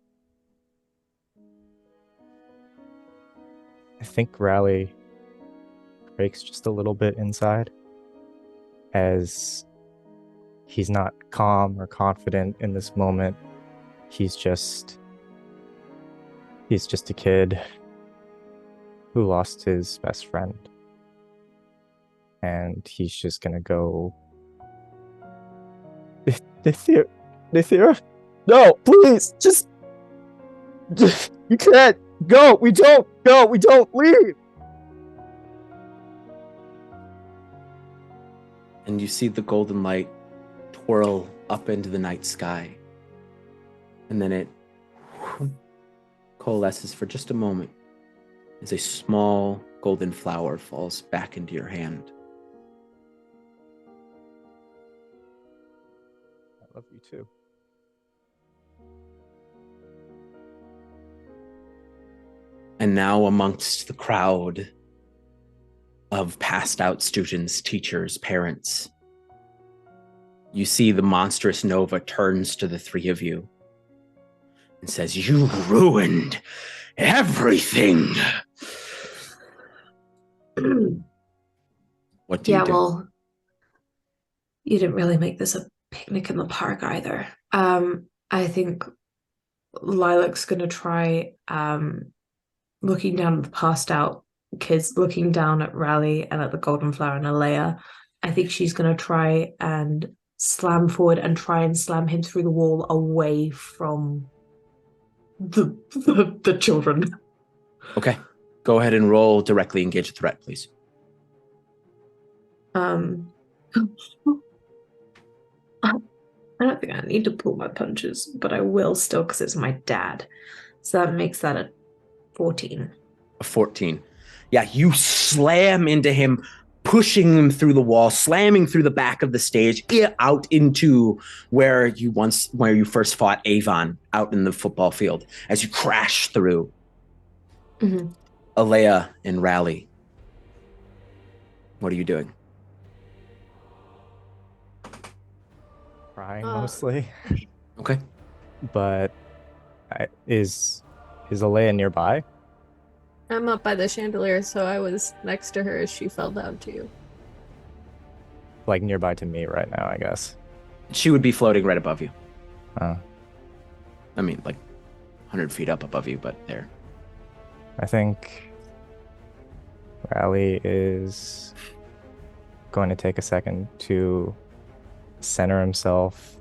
I think Rally breaks just a little bit inside as he's not calm or confident in this moment. He's just a kid who lost his best friend. And he's just gonna go, Nathira, no, please, just, you can't go, we don't leave. And you see the golden light twirl up into the night sky. And then it coalesces for just a moment as a small golden flower falls back into your hand. I love you too. And now amongst the crowd of passed out students, teachers, parents, you see the monstrous Nova turns to the three of you and says, "You ruined everything." What do you do? Well, you didn't really make this a picnic in the park either. I think Lilac's gonna try looking down at the passed out kids, looking down at Rally and at the golden flower and Alea. I think she's gonna try and slam forward and try and slam him through the wall away from the children. Okay, go ahead and roll directly engage a threat, please. I don't think I need to pull my punches, but I will still because it's my dad. So that makes that a 14. A 14. Yeah, you slam into him, pushing him through the wall, slamming through the back of the stage, out into where you first fought Avon, out in the football field, as you crash through. Mm-hmm. Alea and Rally, what are you doing? Crying mostly. Okay. But is Alea nearby? I'm up by the chandelier, so I was next to her as she fell down too. Like nearby to me right now, I guess. She would be floating right above you. Oh. I mean, like 100 feet up above you, but there. I think Rally is going to take a second to center himself.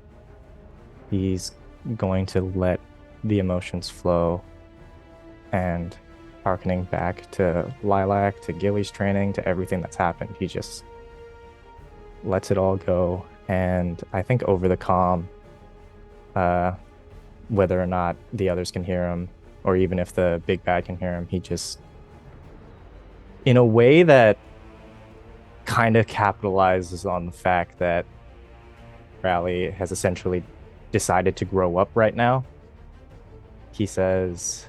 He's going to let the emotions flow, and harkening back to Lilac, to Gilly's training, to everything that's happened, he just lets it all go. And I think over the comm, whether or not the others can hear him, or even if the big bad can hear him, he just, in a way that kind of capitalizes on the fact that Rally has essentially decided to grow up right now, he says,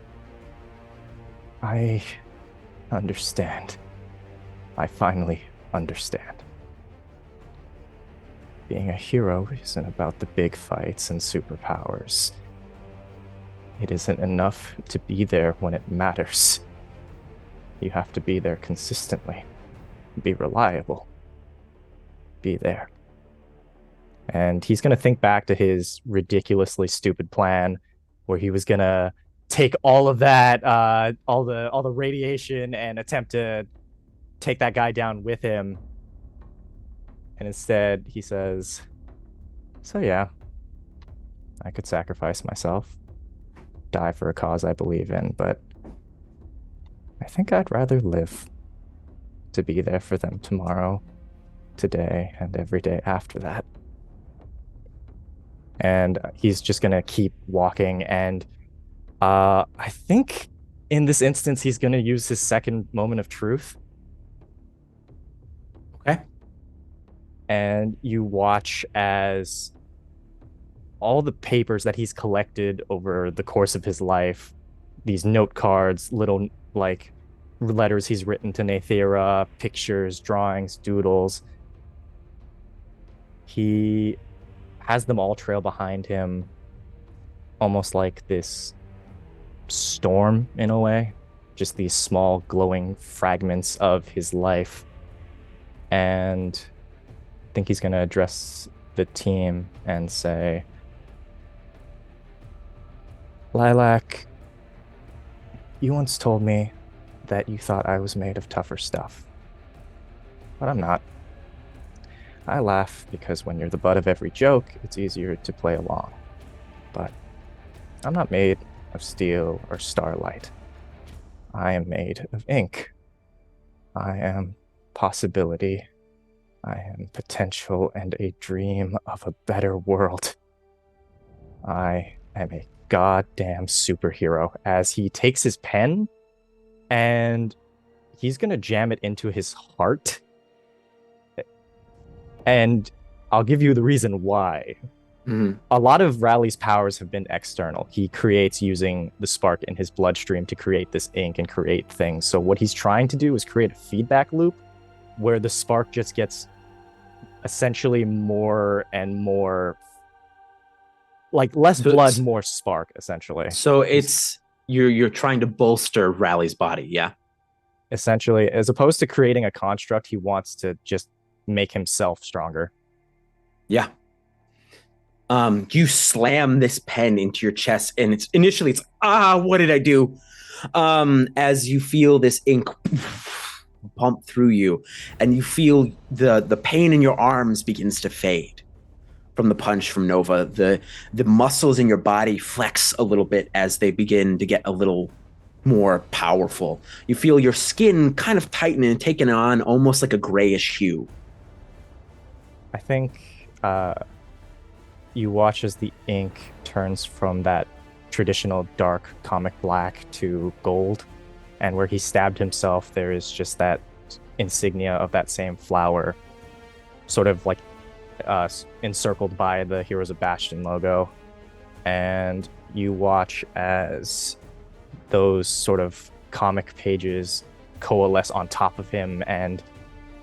I understand. I finally understand. being a hero isn't about the big fights and superpowers. It isn't enough to be there when it matters. You have to be there consistently, be reliable, be there. And he's going to think back to his ridiculously stupid plan where he was going to take all of that, all the radiation, and attempt to take that guy down with him. And instead, he says, so yeah, I could sacrifice myself, die for a cause I believe in, but I think I'd rather live to be there for them tomorrow, today, and every day after that. And he's just going to keep walking. And I think in this instance, he's going to use his second moment of truth. Okay. And you watch as all the papers that he's collected over the course of his life, these note cards, little like letters he's written to Nathira, pictures, drawings, doodles, he has them all trail behind him, almost like this storm in a way, just these small glowing fragments of his life. And I think he's going to address the team and say, Lilac, you once told me that you thought I was made of tougher stuff, but I'm not. I laugh because when you're the butt of every joke, it's easier to play along. But I'm not made of steel or starlight. I am made of ink. I am possibility. I am potential and a dream of a better world. I am a goddamn superhero. As he takes his pen and he's gonna jam it into his heart. And I'll give you the reason why. Mm-hmm. A lot of Raleig's powers have been external. He creates using the spark in his bloodstream to create this ink and create things. So what he's trying to do is create a feedback loop where the spark just gets essentially more and more, like less blood, more spark, essentially. So it's you're trying to bolster Raleig's body, yeah? Essentially, as opposed to creating a construct, he wants to just make himself stronger. Yeah. You slam this pen into your chest, and it's what did I do? As you feel this ink pump through you, and you feel the pain in your arms begins to fade from the punch from Nova. The muscles in your body flex a little bit as they begin to get a little more powerful. You feel your skin kind of tighten and taking on almost like a grayish hue. I think you watch as the ink turns from that traditional dark comic black to gold, and where he stabbed himself, there is just that insignia of that same flower, sort of like encircled by the Heroes of Bastion logo. And you watch as those sort of comic pages coalesce on top of him and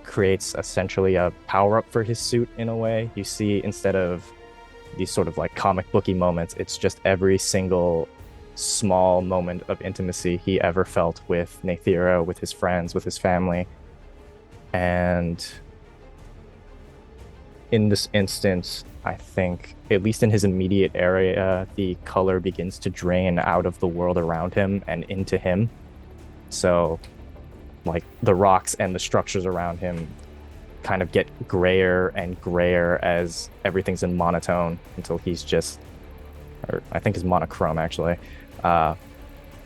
creates essentially a power-up for his suit in a way. You see, instead of these sort of like comic booky moments, it's just every single small moment of intimacy he ever felt with Nathira, with his friends, with his family. And in this instance, I think, at least in his immediate area, the color begins to drain out of the world around him and into him. So like the rocks and the structures around him kind of get grayer and grayer as everything's in monotone until he's just, or I think it's monochrome actually.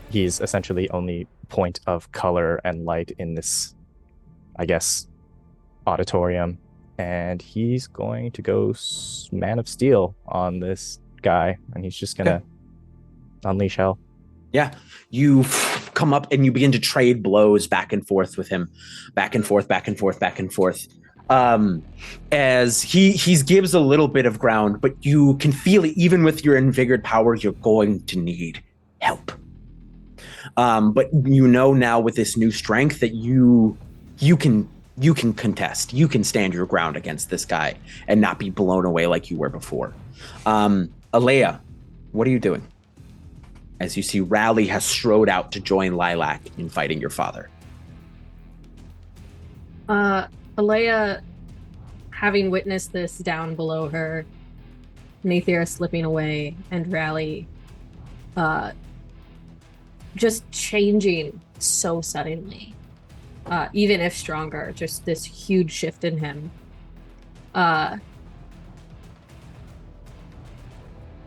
He's essentially only point of color and light in this, I guess, auditorium. And he's going to go Man of Steel on this guy, and he's just gonna unleash hell. Yeah, you come up and you begin to trade blows back and forth with him, back and forth, back and forth, back and forth. As he gives a little bit of ground, but you can feel it, even with your invigorated power, you're going to need help. But you know now with this new strength that you can you can contest. You can stand your ground against this guy and not be blown away like you were before. Alea, what are you doing? As you see, Rally has strode out to join Lilac in fighting your father. Alea, having witnessed this down below her, Nathira slipping away, and Rally just changing so suddenly, even if stronger, just this huge shift in him,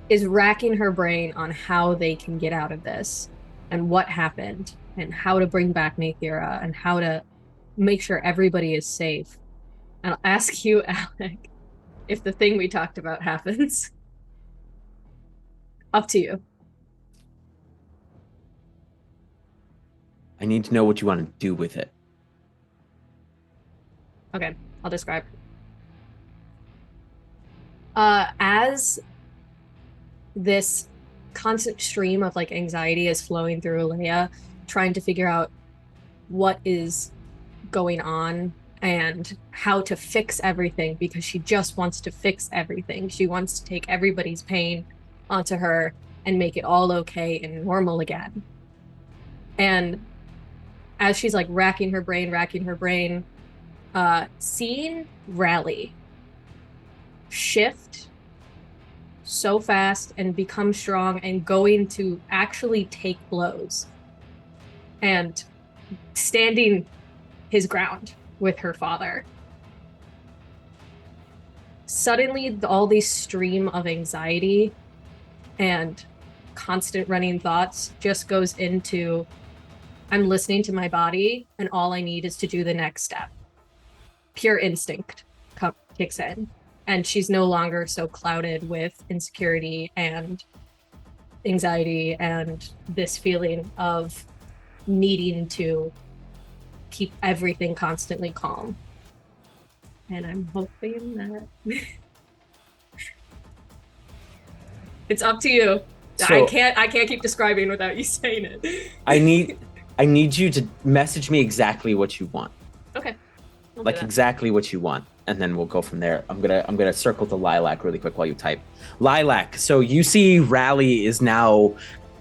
is racking her brain on how they can get out of this and what happened and how to bring back Nathira and how to make sure everybody is safe. And I'll ask you, Alec, if the thing we talked about happens. Up to you. I need to know what you want to do with it. Okay, I'll describe. As this constant stream of like anxiety is flowing through Alea, trying to figure out what is going on and how to fix everything, because she just wants to fix everything. She wants to take everybody's pain onto her and make it all okay and normal again. And as she's like racking her brain, seeing Rally shift so fast and become strong and going to actually take blows and standing his ground with her father. Suddenly, all these stream of anxiety and constant running thoughts just goes into, I'm listening to my body and all I need is to do the next step. Pure instinct kicks in. And she's no longer so clouded with insecurity and anxiety and this feeling of needing to keep everything constantly calm. And I'm hoping that it's up to you. So, I can't keep describing without you saying it. I need you to message me exactly what you want. Okay. Like exactly what you want. And then we'll go from there. I'm gonna circle to Lilac really quick while you type. Lilac, so you see Rally is now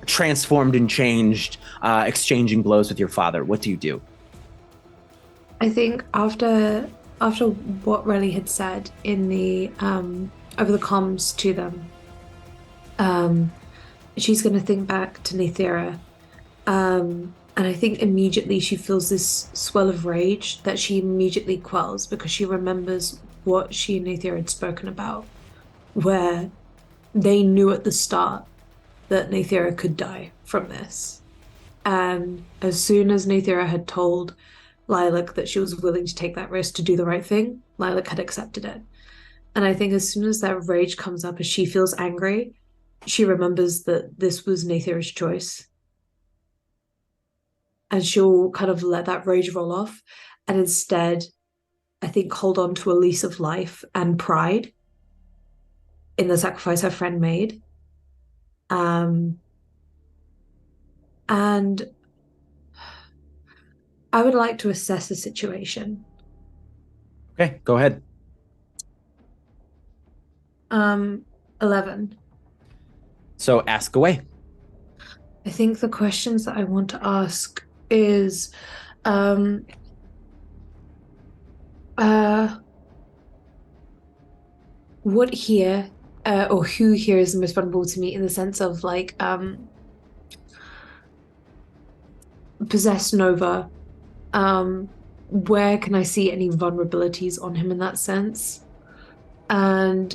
transformed and changed, exchanging blows with your father. What do you do? I think after what Rally had said in the over the comms to them, she's gonna think back to Nathira. And I think immediately she feels this swell of rage that she immediately quells because she remembers what she and Nathira had spoken about, where they knew at the start that Nathira could die from this. And as soon as Nathira had told Lilac that she was willing to take that risk to do the right thing, Lilac had accepted it. And I think as soon as that rage comes up, as she feels angry, she remembers that this was Nathira's choice. And she'll kind of let that rage roll off and instead, I think, hold on to a lease of life and pride in the sacrifice her friend made. And I would like to assess the situation. Okay, go ahead. 11. So ask away. I think the questions that I want to ask is what here or who here is the most vulnerable to me in the sense of like possessed Nova, where can I see any vulnerabilities on him in that sense, and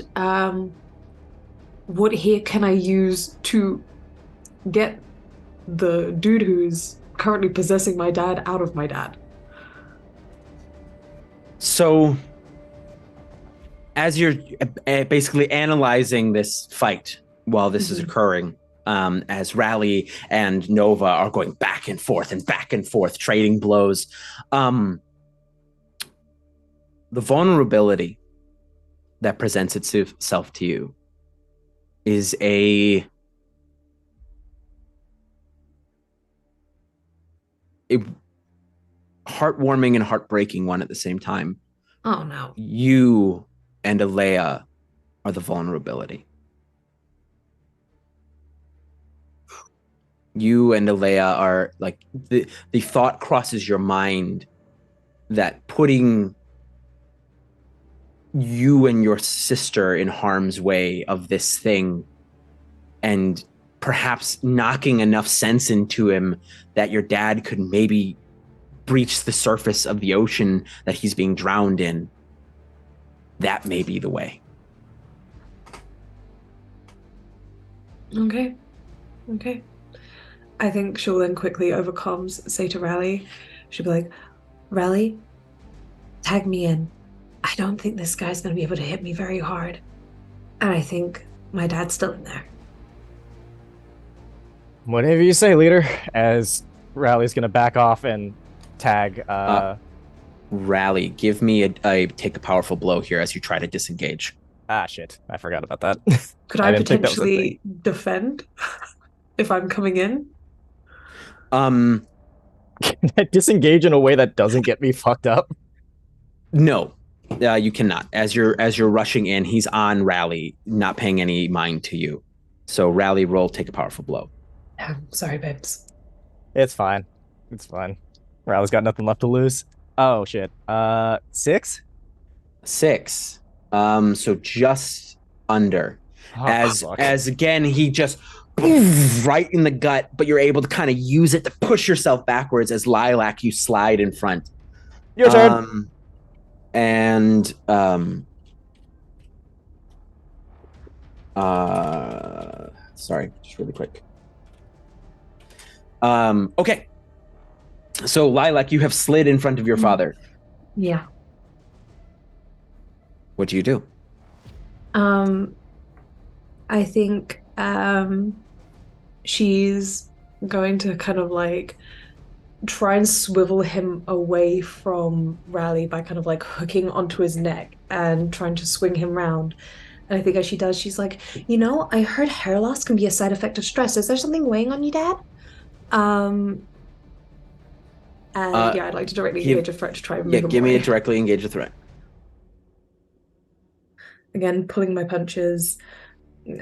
what here can I use to get the dude who's currently possessing my dad out of my dad. So as you're basically analyzing this fight while this is occurring, as Rally and Nova are going back and forth, trading blows, the vulnerability that presents itself to you is heartwarming and heartbreaking one at the same time. Oh no. You and Alea are the vulnerability. You and Alea are like the thought crosses your mind that putting you and your sister in harm's way of this thing and perhaps knocking enough sense into him that your dad could maybe breach the surface of the ocean that he's being drowned in. That may be the way. Okay. I think she'll then quickly say to Rally, she'll be like, Rally, tag me in. I don't think this guy's going to be able to hit me very hard. And I think my dad's still in there. Whatever you say, leader. As Rally's gonna back off and tag. Rally, give me a take a powerful blow here as you try to disengage. Ah, shit! I forgot about that. Could I potentially defend if I'm coming in? Can I disengage in a way that doesn't get me fucked up? No, you cannot. As you're rushing in, he's on Rally, not paying any mind to you. So Rally, roll, take a powerful blow. Sorry, babes. It's fine. Rally's got nothing left to lose. Oh shit. 6? 6. So just under. As again, he just right in the gut, but you're able to kind of use it to push yourself backwards as Lilac, you slide in front. Your turn. Sorry, just really quick. Okay. So Lilac, you have slid in front of your father. Yeah. What do you do? I think she's going to kind of like try and swivel him away from Rally by kind of like hooking onto his neck and trying to swing him round. And I think as she does, she's like, I heard hair loss can be a side effect of stress. Is there something weighing on you, Dad? I'd like to directly engage a threat to try and move him give me away. a directly engage a threat. Again, pulling my punches,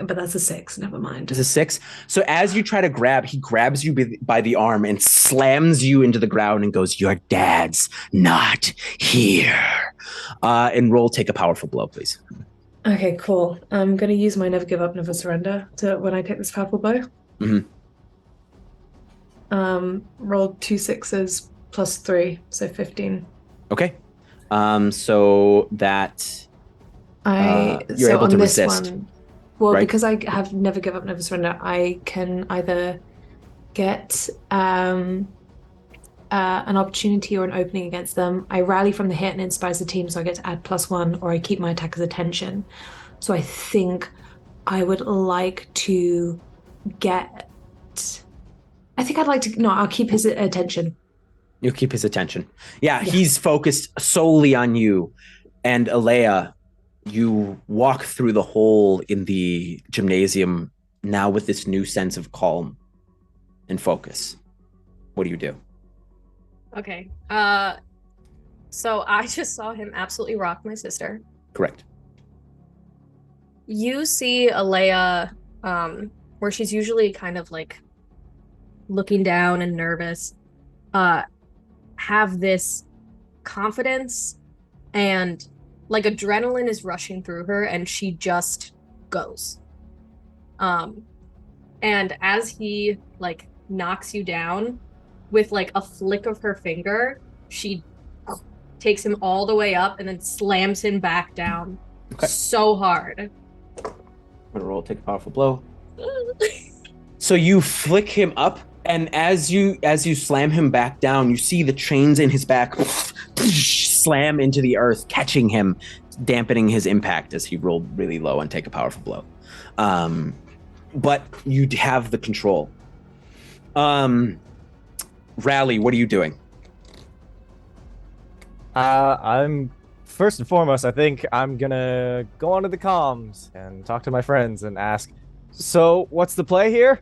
but that's a 6. Never mind. It's a 6. So as you try to grab, he grabs you by the arm and slams you into the ground and goes, "Your dad's not here." And roll, take a powerful blow, please. Okay, cool. I'm gonna use my never give up, never surrender when I take this powerful blow. Mm-hmm. Rolled 2 6s plus 3, so 15. Okay. So that you're able to resist. Right? Because I have never give up, never surrender, I can either get an opportunity or an opening against them. I rally from the hit and inspires the team, so I get to add +1, or I keep my attacker's attention. So I think I would like to I'll keep his attention. You'll keep his attention. Yeah, he's focused solely on you. And Alea, you walk through the hole in the gymnasium now with this new sense of calm and focus. What do you do? Okay. So I just saw him absolutely rock my sister. Correct. You see Alea, where she's usually kind of like looking down and nervous, have this confidence and like adrenaline is rushing through her and she just goes. And as he like knocks you down with like a flick of her finger, she takes him all the way up and then slams him back down so hard. I'm gonna roll, take a powerful blow. So you flick him up, and as you slam him back down, you see the chains in his back slam into the earth, catching him, dampening his impact as he rolled really low and take a powerful blow. But you have the control. Rally, what are you doing? I'm first and foremost, I think I'm gonna go onto the comms and talk to my friends and ask, so what's the play here?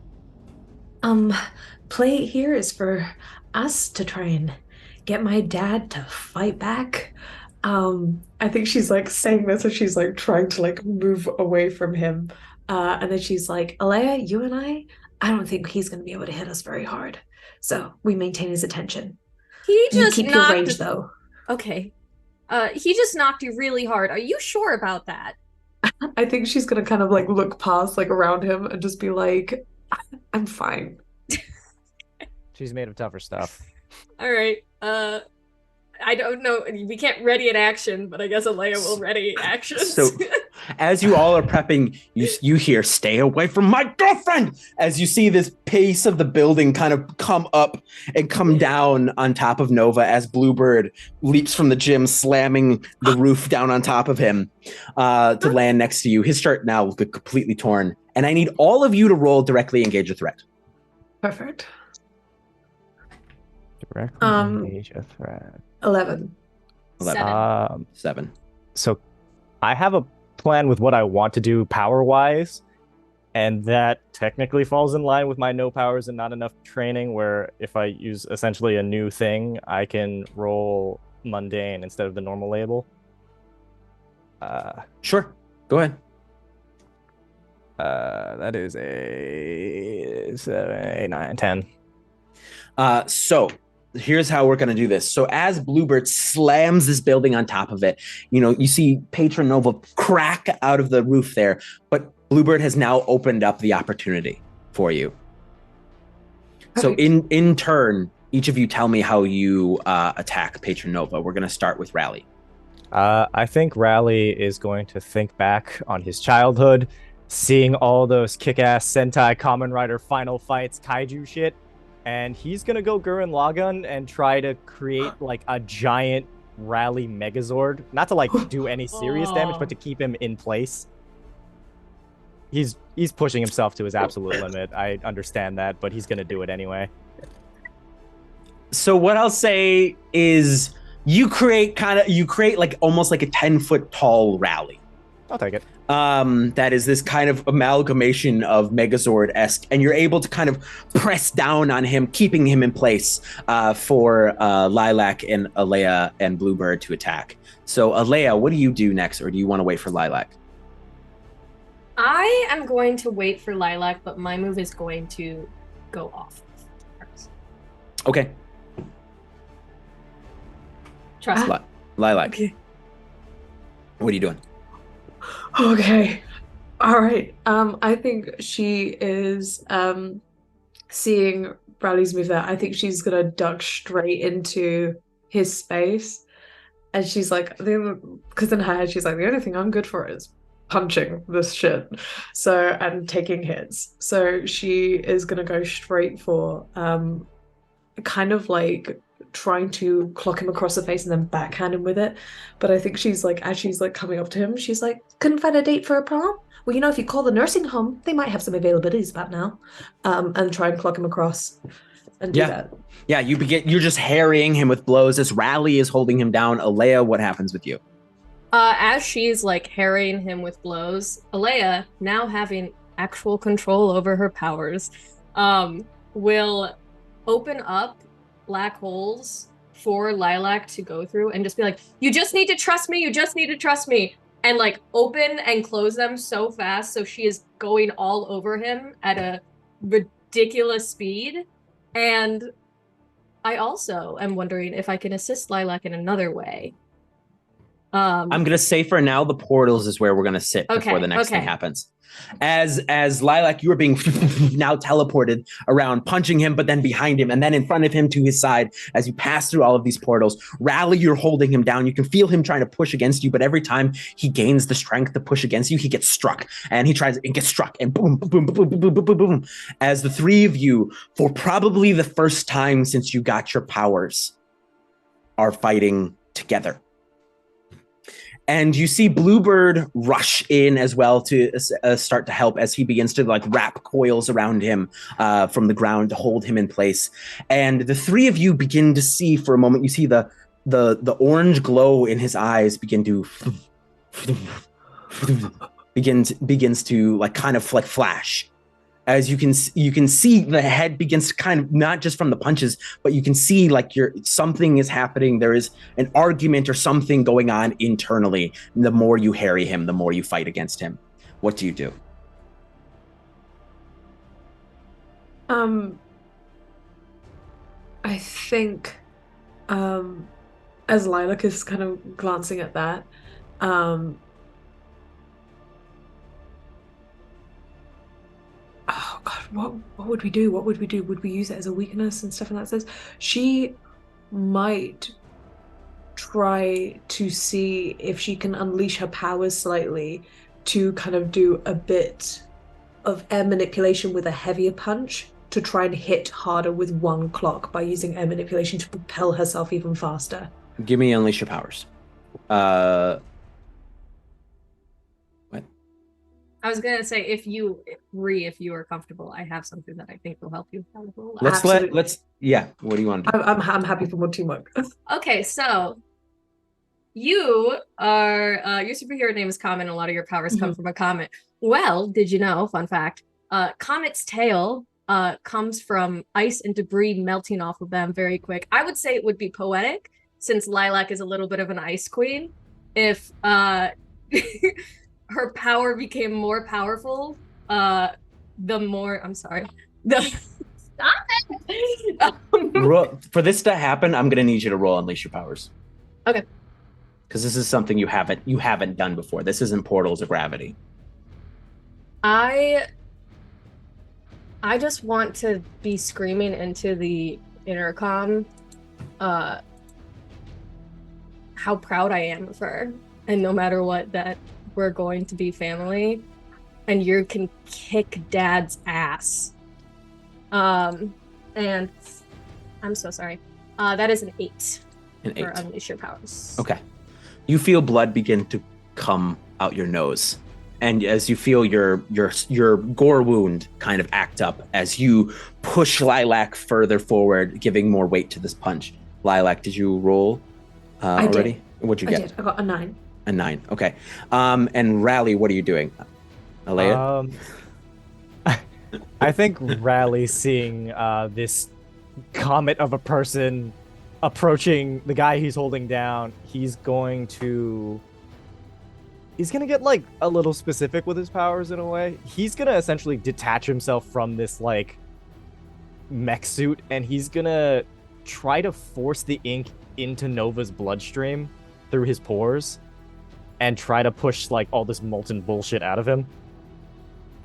Play here is for us to try and get my dad to fight back. I think she's like saying this as she's like trying to like move away from him. And then she's like, Alea, you and I don't think he's going to be able to hit us very hard. So we maintain his attention. He You just keep your knocked. range though. Okay. He just knocked you really hard. Are you sure about that? I think she's going to kind of like look past like around him and just be like, I'm fine. She's made of tougher stuff. All right. I don't know. We can't ready an action, but I guess Alea will ready actions. So, as you all are prepping, you hear, "Stay away from my girlfriend!" As you see this piece of the building kind of come up and come down on top of Nova as Bluebird leaps from the gym, slamming the roof down on top of him to land next to you. His shirt now will get completely torn. And I need all of you to roll directly engage a threat. Perfect. Directly engage a threat. 11. 7. So I have a plan with what I want to do power-wise, and that technically falls in line with my no powers and not enough training, where if I use essentially a new thing, I can roll mundane instead of the normal label. Sure. Go ahead. That is a 7, 8, 9, 10. So here's how we're going to do this. So as Bluebird slams this building on top of it, you see Patron Nova crack out of the roof there, but Bluebird has now opened up the opportunity for you. So in turn, each of you tell me how you attack Patron Nova. We're going to start with Rally. I think Rally is going to think back on his childhood, seeing all those kick-ass Sentai Kamen Rider final fights, kaiju shit, and he's gonna go Gurren Lagann and try to create like a giant Rally Megazord. Not to like do any serious damage, but to keep him in place. He's pushing himself to his absolute limit. I understand that, but he's gonna do it anyway. So what I'll say is you create like almost like a 10-foot tall Rally. I'll take it. That is this kind of amalgamation of Megazord-esque, and you're able to kind of press down on him, keeping him in place for Lilac and Alea and Bluebird to attack. So Alea, what do you do next, or do you want to wait for Lilac? I am going to wait for Lilac, but my move is going to go off first. Okay. Trust me. Lilac. Okay. What are you doing? Okay. All right. I think she is seeing Bradley's move there. I think she's gonna duck straight into his space. And she's like, because in her head, she's like, the only thing I'm good for is punching this shit. So, and taking hits. So she is gonna go straight for kind of like trying to clock him across the face and then backhand him with it. But I think she's like, as she's like coming up to him, she's like, couldn't find a date for a prom? Well, if you call the nursing home, they might have some availabilities about now. And try and clock him across and do that. Yeah, you're just harrying him with blows. This Rally is holding him down. Alea, what happens with you? As she's like harrying him with blows, Alea, now having actual control over her powers, will open up black holes for Lilac to go through and just be like, you just need to trust me, and like open and close them so fast so she is going all over him at a ridiculous speed. And I also am wondering if I can assist Lilac in another way. I'm gonna say for now the portals is where we're gonna sit before the next thing happens. As Lilac, you are being now teleported around, punching him, but then behind him, and then in front of him to his side as you pass through all of these portals. Rally, you're holding him down. You can feel him trying to push against you, but every time he gains the strength to push against you, he gets struck, and he tries and gets struck, and boom, boom, boom, boom, boom, boom, boom, boom. As the three of you, for probably the first time since you got your powers, are fighting together. And you see Bluebird rush in as well to start to help as he begins to like wrap coils around him from the ground to hold him in place. And the three of you begin to see for a moment, you see the orange glow in his eyes begin to begins to like kind of like flash As you can see the head begins to kind of, not just from the punches, but you can see like something is happening. There is an argument or something going on internally. And the more you harry him, the more you fight against him. What do you do? I think as Lilac is kind of glancing at that, oh god, what would we do? What would we do? Would we use it as a weakness and stuff in that sense? She might try to see if she can unleash her powers slightly to kind of do a bit of air manipulation with a heavier punch to try and hit harder with one clock by using air manipulation to propel herself even faster. Give me unleash your powers. What? I was gonna say if you are comfortable, I have something that I think will help you. Let's yeah. What do you want to do? I'm happy for more teamwork. Okay, so you are your superhero name is Comet. A lot of your powers come from a comet. Well, did you know? Fun fact: Comet's tail comes from ice and debris melting off of them very quick. I would say it would be poetic, since Lilac is a little bit of an ice queen. If her power became more powerful, the more stop it. For this to happen, I'm gonna need you to roll unleash your powers. Okay. Because this is something you haven't done before. This isn't portals of gravity. I just want to be screaming into the intercom how proud I am of her, and no matter what, that we're going to be family, and you can kick Dad's ass. And I'm so sorry. That is an 8. An 8. For unleash your powers. Okay. You feel blood begin to come out your nose. And as you feel your gore wound kind of act up as you push Lilac further forward, giving more weight to this punch. Lilac, did you roll already? Did. What'd you get? I did. I got a 9. A 9. Okay. And Rally, what are you doing? Alea? I think Rally seeing this comet of a person approaching the guy he's holding down, he's gonna get like a little specific with his powers in a way. He's gonna essentially detach himself from this like mech suit, and he's gonna try to force the ink into Nova's bloodstream through his pores and try to push like all this molten bullshit out of him.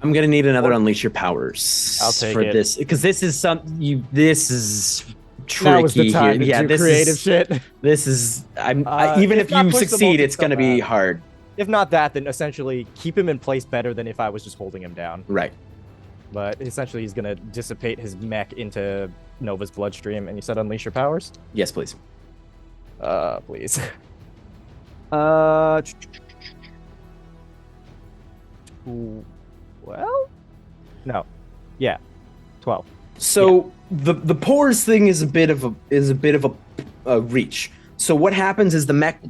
I'm gonna need another unleash your powers. I'll take for it. This because this is this is tricky. Now is the time here. to do creative shit. This is even if you succeed, it's gonna be hard. If not that, then essentially keep him in place better than if I was just holding him down. Right. But essentially he's gonna dissipate his mech into Nova's bloodstream. And you said unleash your powers? Yes, please. Please. Well, no, yeah, 12. So yeah. the pores thing is a bit of a reach. So what happens is the mech,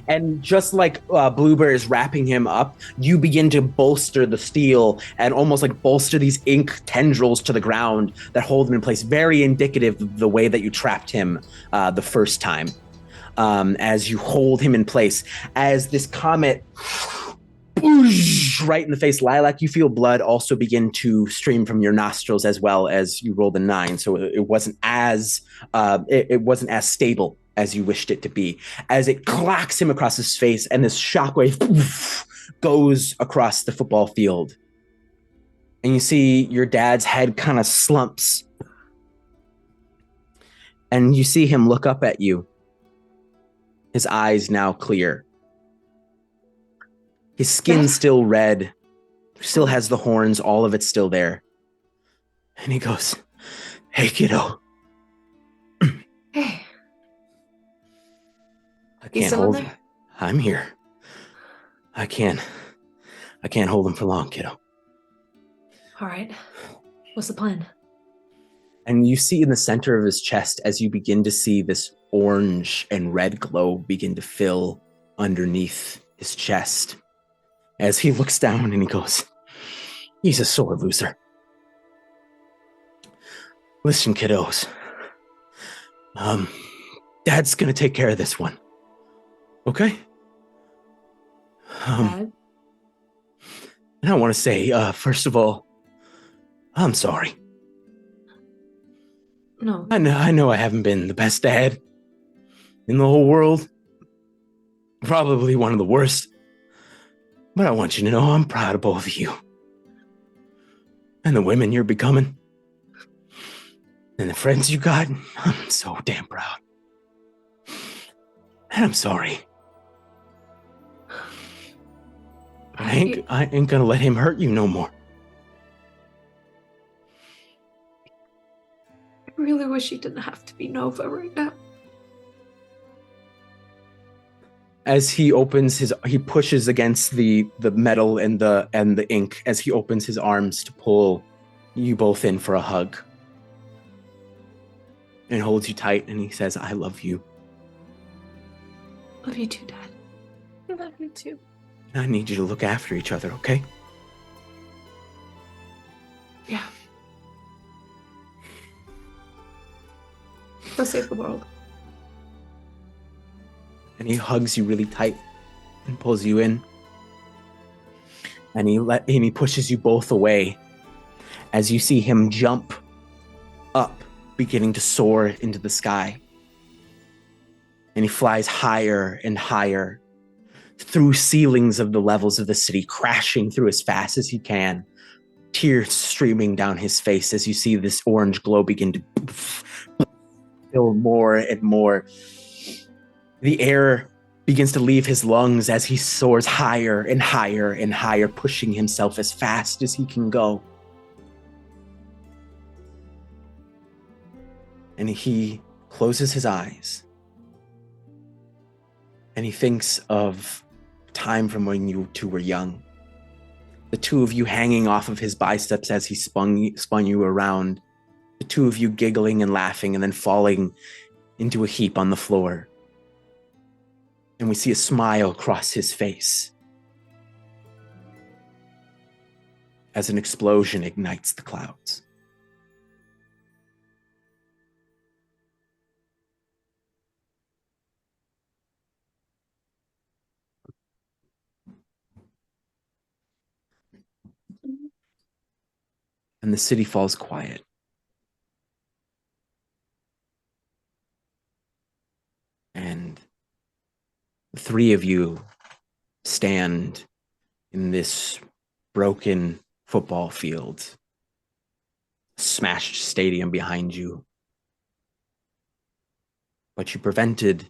and just like Bluebear is wrapping him up, you begin to bolster the steel and almost like bolster these ink tendrils to the ground that hold him in place. Very indicative of the way that you trapped him the first time. As you hold him in place, as this comet right in the face. Lilac, you feel blood also begin to stream from your nostrils as well as you rolled a 9. So it wasn't as stable as you wished it to be. As it clacks him across his face, and this shockwave goes across the football field, and you see your dad's head kind of slumps, and you see him look up at you. His eyes now clear. His skin's still red, still has the horns, all of it's still there. And he goes, "Hey, kiddo." Hey. I can't hold him. I'm here. I can't hold him for long, kiddo. All right. What's the plan? And you see in the center of his chest, as you begin to see this orange and red glow begin to fill underneath his chest, as he looks down and he goes, He's a sore loser. Listen, kiddos. Dad's gonna take care of this one. Okay? Dad? And I want to say, first of all, I'm sorry. No. I know I haven't been the best dad in the whole world. Probably one of the worst. But I want you to know I'm proud of both of you. And the women you're becoming. And the friends you got. I'm so damn proud. And I'm sorry. I ain't gonna let him hurt you no more. I really wish he didn't have to be Nova right now. As he pushes against the metal and the ink as he opens his arms to pull you both in for a hug. And holds you tight and he says, I love you. Love you too, Dad. I love you too. I need you to look after each other, okay? Yeah. Go save the world. And he hugs you really tight and pulls you in. And he pushes you both away as you see him jump up, beginning to soar into the sky. And he flies higher and higher through ceilings of the levels of the city, crashing through as fast as he can, tears streaming down his face as you see this orange glow begin to fill more and more. The air begins to leave his lungs as he soars higher and higher and higher, pushing himself as fast as he can go. And he closes his eyes and he thinks of time from when you two were young. The two of you hanging off of his biceps as he spun you around. The two of you giggling and laughing and then falling into a heap on the floor. And we see a smile cross his face as an explosion ignites the clouds. And the city falls quiet. And the three of you stand in this broken football field, smashed stadium behind you. But you prevented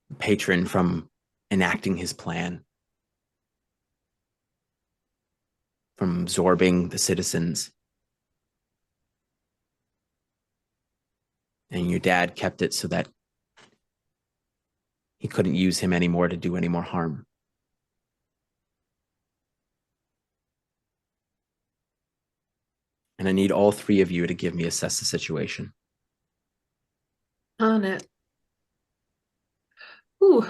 the patron from enacting his plan, from absorbing the citizens. And your dad kept it so that he couldn't use him anymore to do any more harm. And I need all three of you to give me assess the situation. On it. Ooh.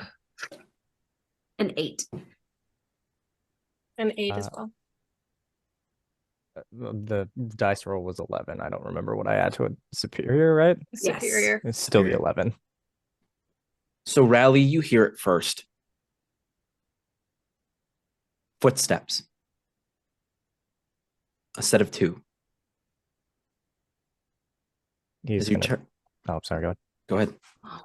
An 8. An 8 as well. The dice roll was 11. I don't remember what I add to a superior, right? Yes. Superior. It's still the 11. So Rally, you hear it first. Footsteps. A set of 2. He's As you gonna... Oh, sorry, go ahead. Go ahead.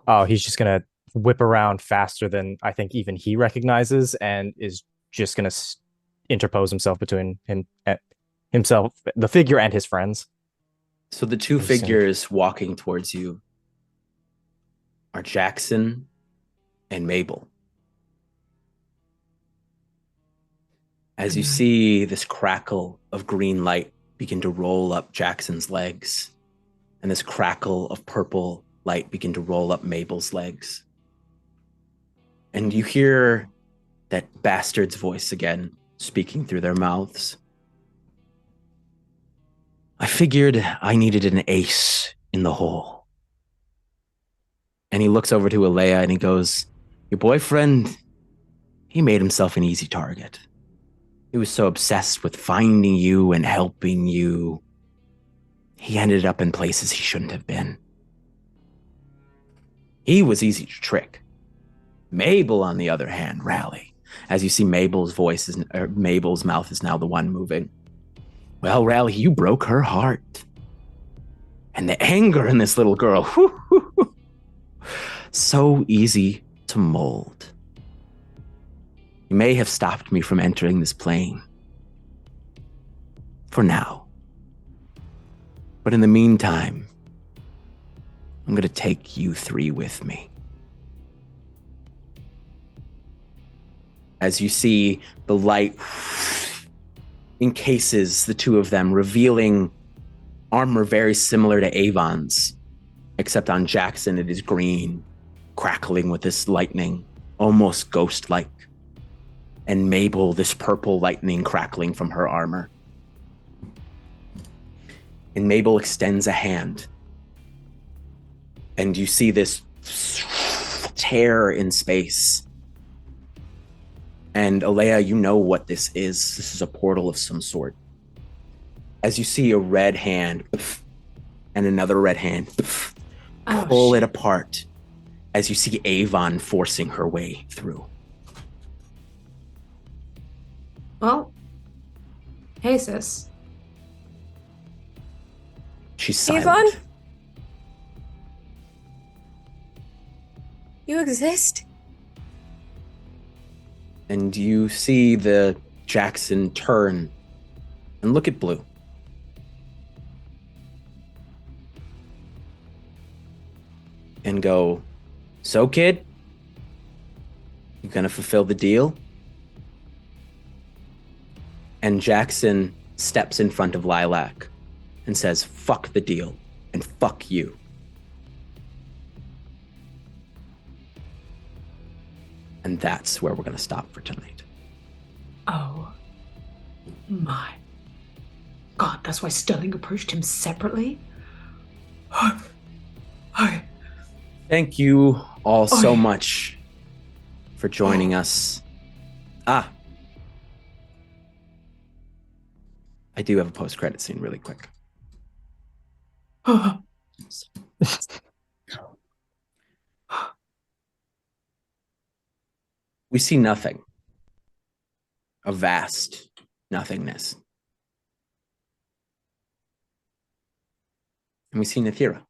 Oh, he's just gonna whip around faster than I think even he recognizes, and is just gonna interpose himself between himself, the figure, and his friends. So the two figures walking towards you are Jackson and Mabel. As you see this crackle of green light begin to roll up Jackson's legs, and this crackle of purple light begin to roll up Mabel's legs. And you hear that bastard's voice again, speaking through their mouths. I figured I needed an ace in the hole. And he looks over to Alea and he goes, your boyfriend, he made himself an easy target. He was so obsessed with finding you and helping you. He ended up in places he shouldn't have been. He was easy to trick. Mabel, on the other hand, Rally. As you see, Mabel's mouth is now the one moving. Well, Rally, you broke her heart. And the anger in this little girl, so easy to mold. You may have stopped me from entering this plane. For now. But in the meantime, I'm going to take you three with me. As you see, the light encases the two of them, revealing armor very similar to Avon's, except on Jackson it is green, crackling with this lightning, almost ghost-like. And Mabel, this purple lightning crackling from her armor. And Mabel extends a hand. And you see this tear in space. And Alea, you know what this is. This is a portal of some sort. As you see a red hand and another red hand pull it apart. As you see Avon forcing her way through. Well, hey sis. She's silent. Avon? You exist? And you see the Jackson turn and look at Blue. And go, so kid, you gonna fulfill the deal? And Jackson steps in front of Lilac and says, fuck the deal and fuck you. And that's where we're going to stop for tonight. Oh my God, that's why Sterling approached him separately? Thank you all so much for joining us. I do have a post-credit scene really quick. We see nothing. A vast nothingness. And we see Nathira.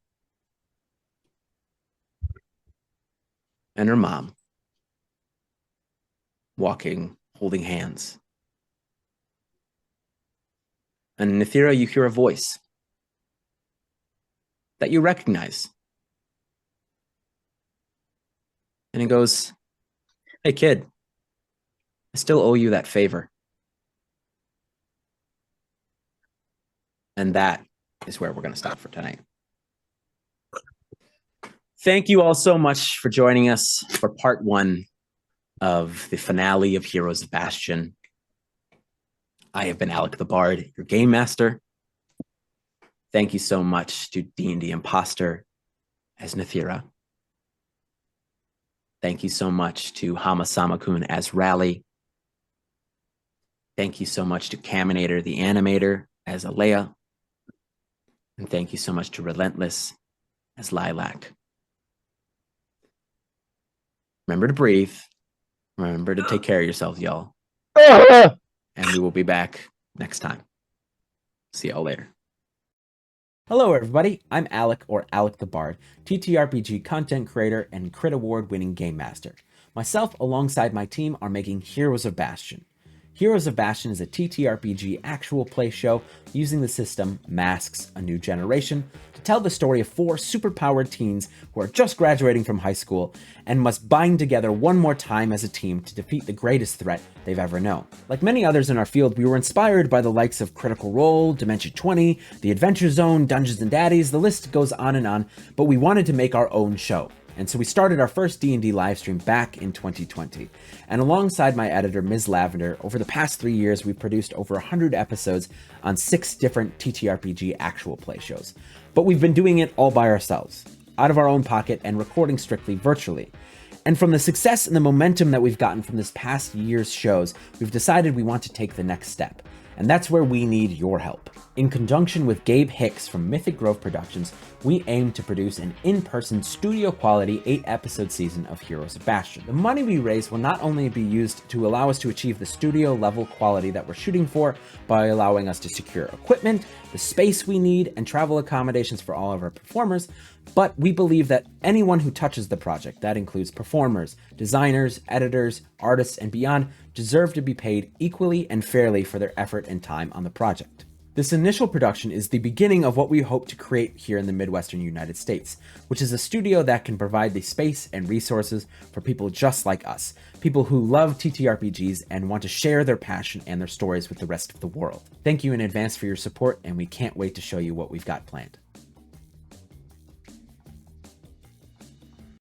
And her mom. Walking, holding hands. And Nathira, you hear a voice that you recognize. And it goes, hey kid, I still owe you that favor. And that is where we're going to stop for tonight. Thank you all so much for joining us for part 1 of the finale of Heroes of Bastion. I have been Alec the Bard, your game master. Thank you so much to D&D Imposter as Nathira. Thank you so much to Hama-sama-kun as Rally. Thank you so much to Caminator the Animator as Alea. And thank you so much to Relentless as Lilac. Remember to breathe. Remember to take care of yourselves, y'all. And we will be back next time. See y'all later. Hello, everybody. I'm Alec, or Alec the Bard, TTRPG content creator and Crit Award winning game master. Myself, alongside my team, are making Heroes of Bastion. Heroes of Bastion is a TTRPG actual play show using the system Masks: A New Generation to tell the story of 4 superpowered teens who are just graduating from high school and must bind together one more time as a team to defeat the greatest threat they've ever known. Like many others in our field, we were inspired by the likes of Critical Role, Dimension 20, The Adventure Zone, Dungeons & Daddies, the list goes on, but we wanted to make our own show. And so we started our first D&D livestream back in 2020. And alongside my editor, Mizlavender, over the past 3 years, we've produced over 100 episodes on 6 different TTRPG actual play shows. But we've been doing it all by ourselves, out of our own pocket and recording strictly virtually. And from the success and the momentum that we've gotten from this past year's shows, we've decided we want to take the next step. And that's where we need your help. In conjunction with Gabe Hicks from Mythic Grove Productions, we aim to produce an in-person studio-quality 8-episode season of Heroes of Bastion. The money we raise will not only be used to allow us to achieve the studio-level quality that we're shooting for by allowing us to secure equipment, the space we need, and travel accommodations for all of our performers, but we believe that anyone who touches the project, that includes performers, designers, editors, artists, and beyond, deserve to be paid equally and fairly for their effort and time on the project. This initial production is the beginning of what we hope to create here in the Midwestern United States, which is a studio that can provide the space and resources for people just like us, people who love TTRPGs and want to share their passion and their stories with the rest of the world. Thank you in advance for your support, and we can't wait to show you what we've got planned.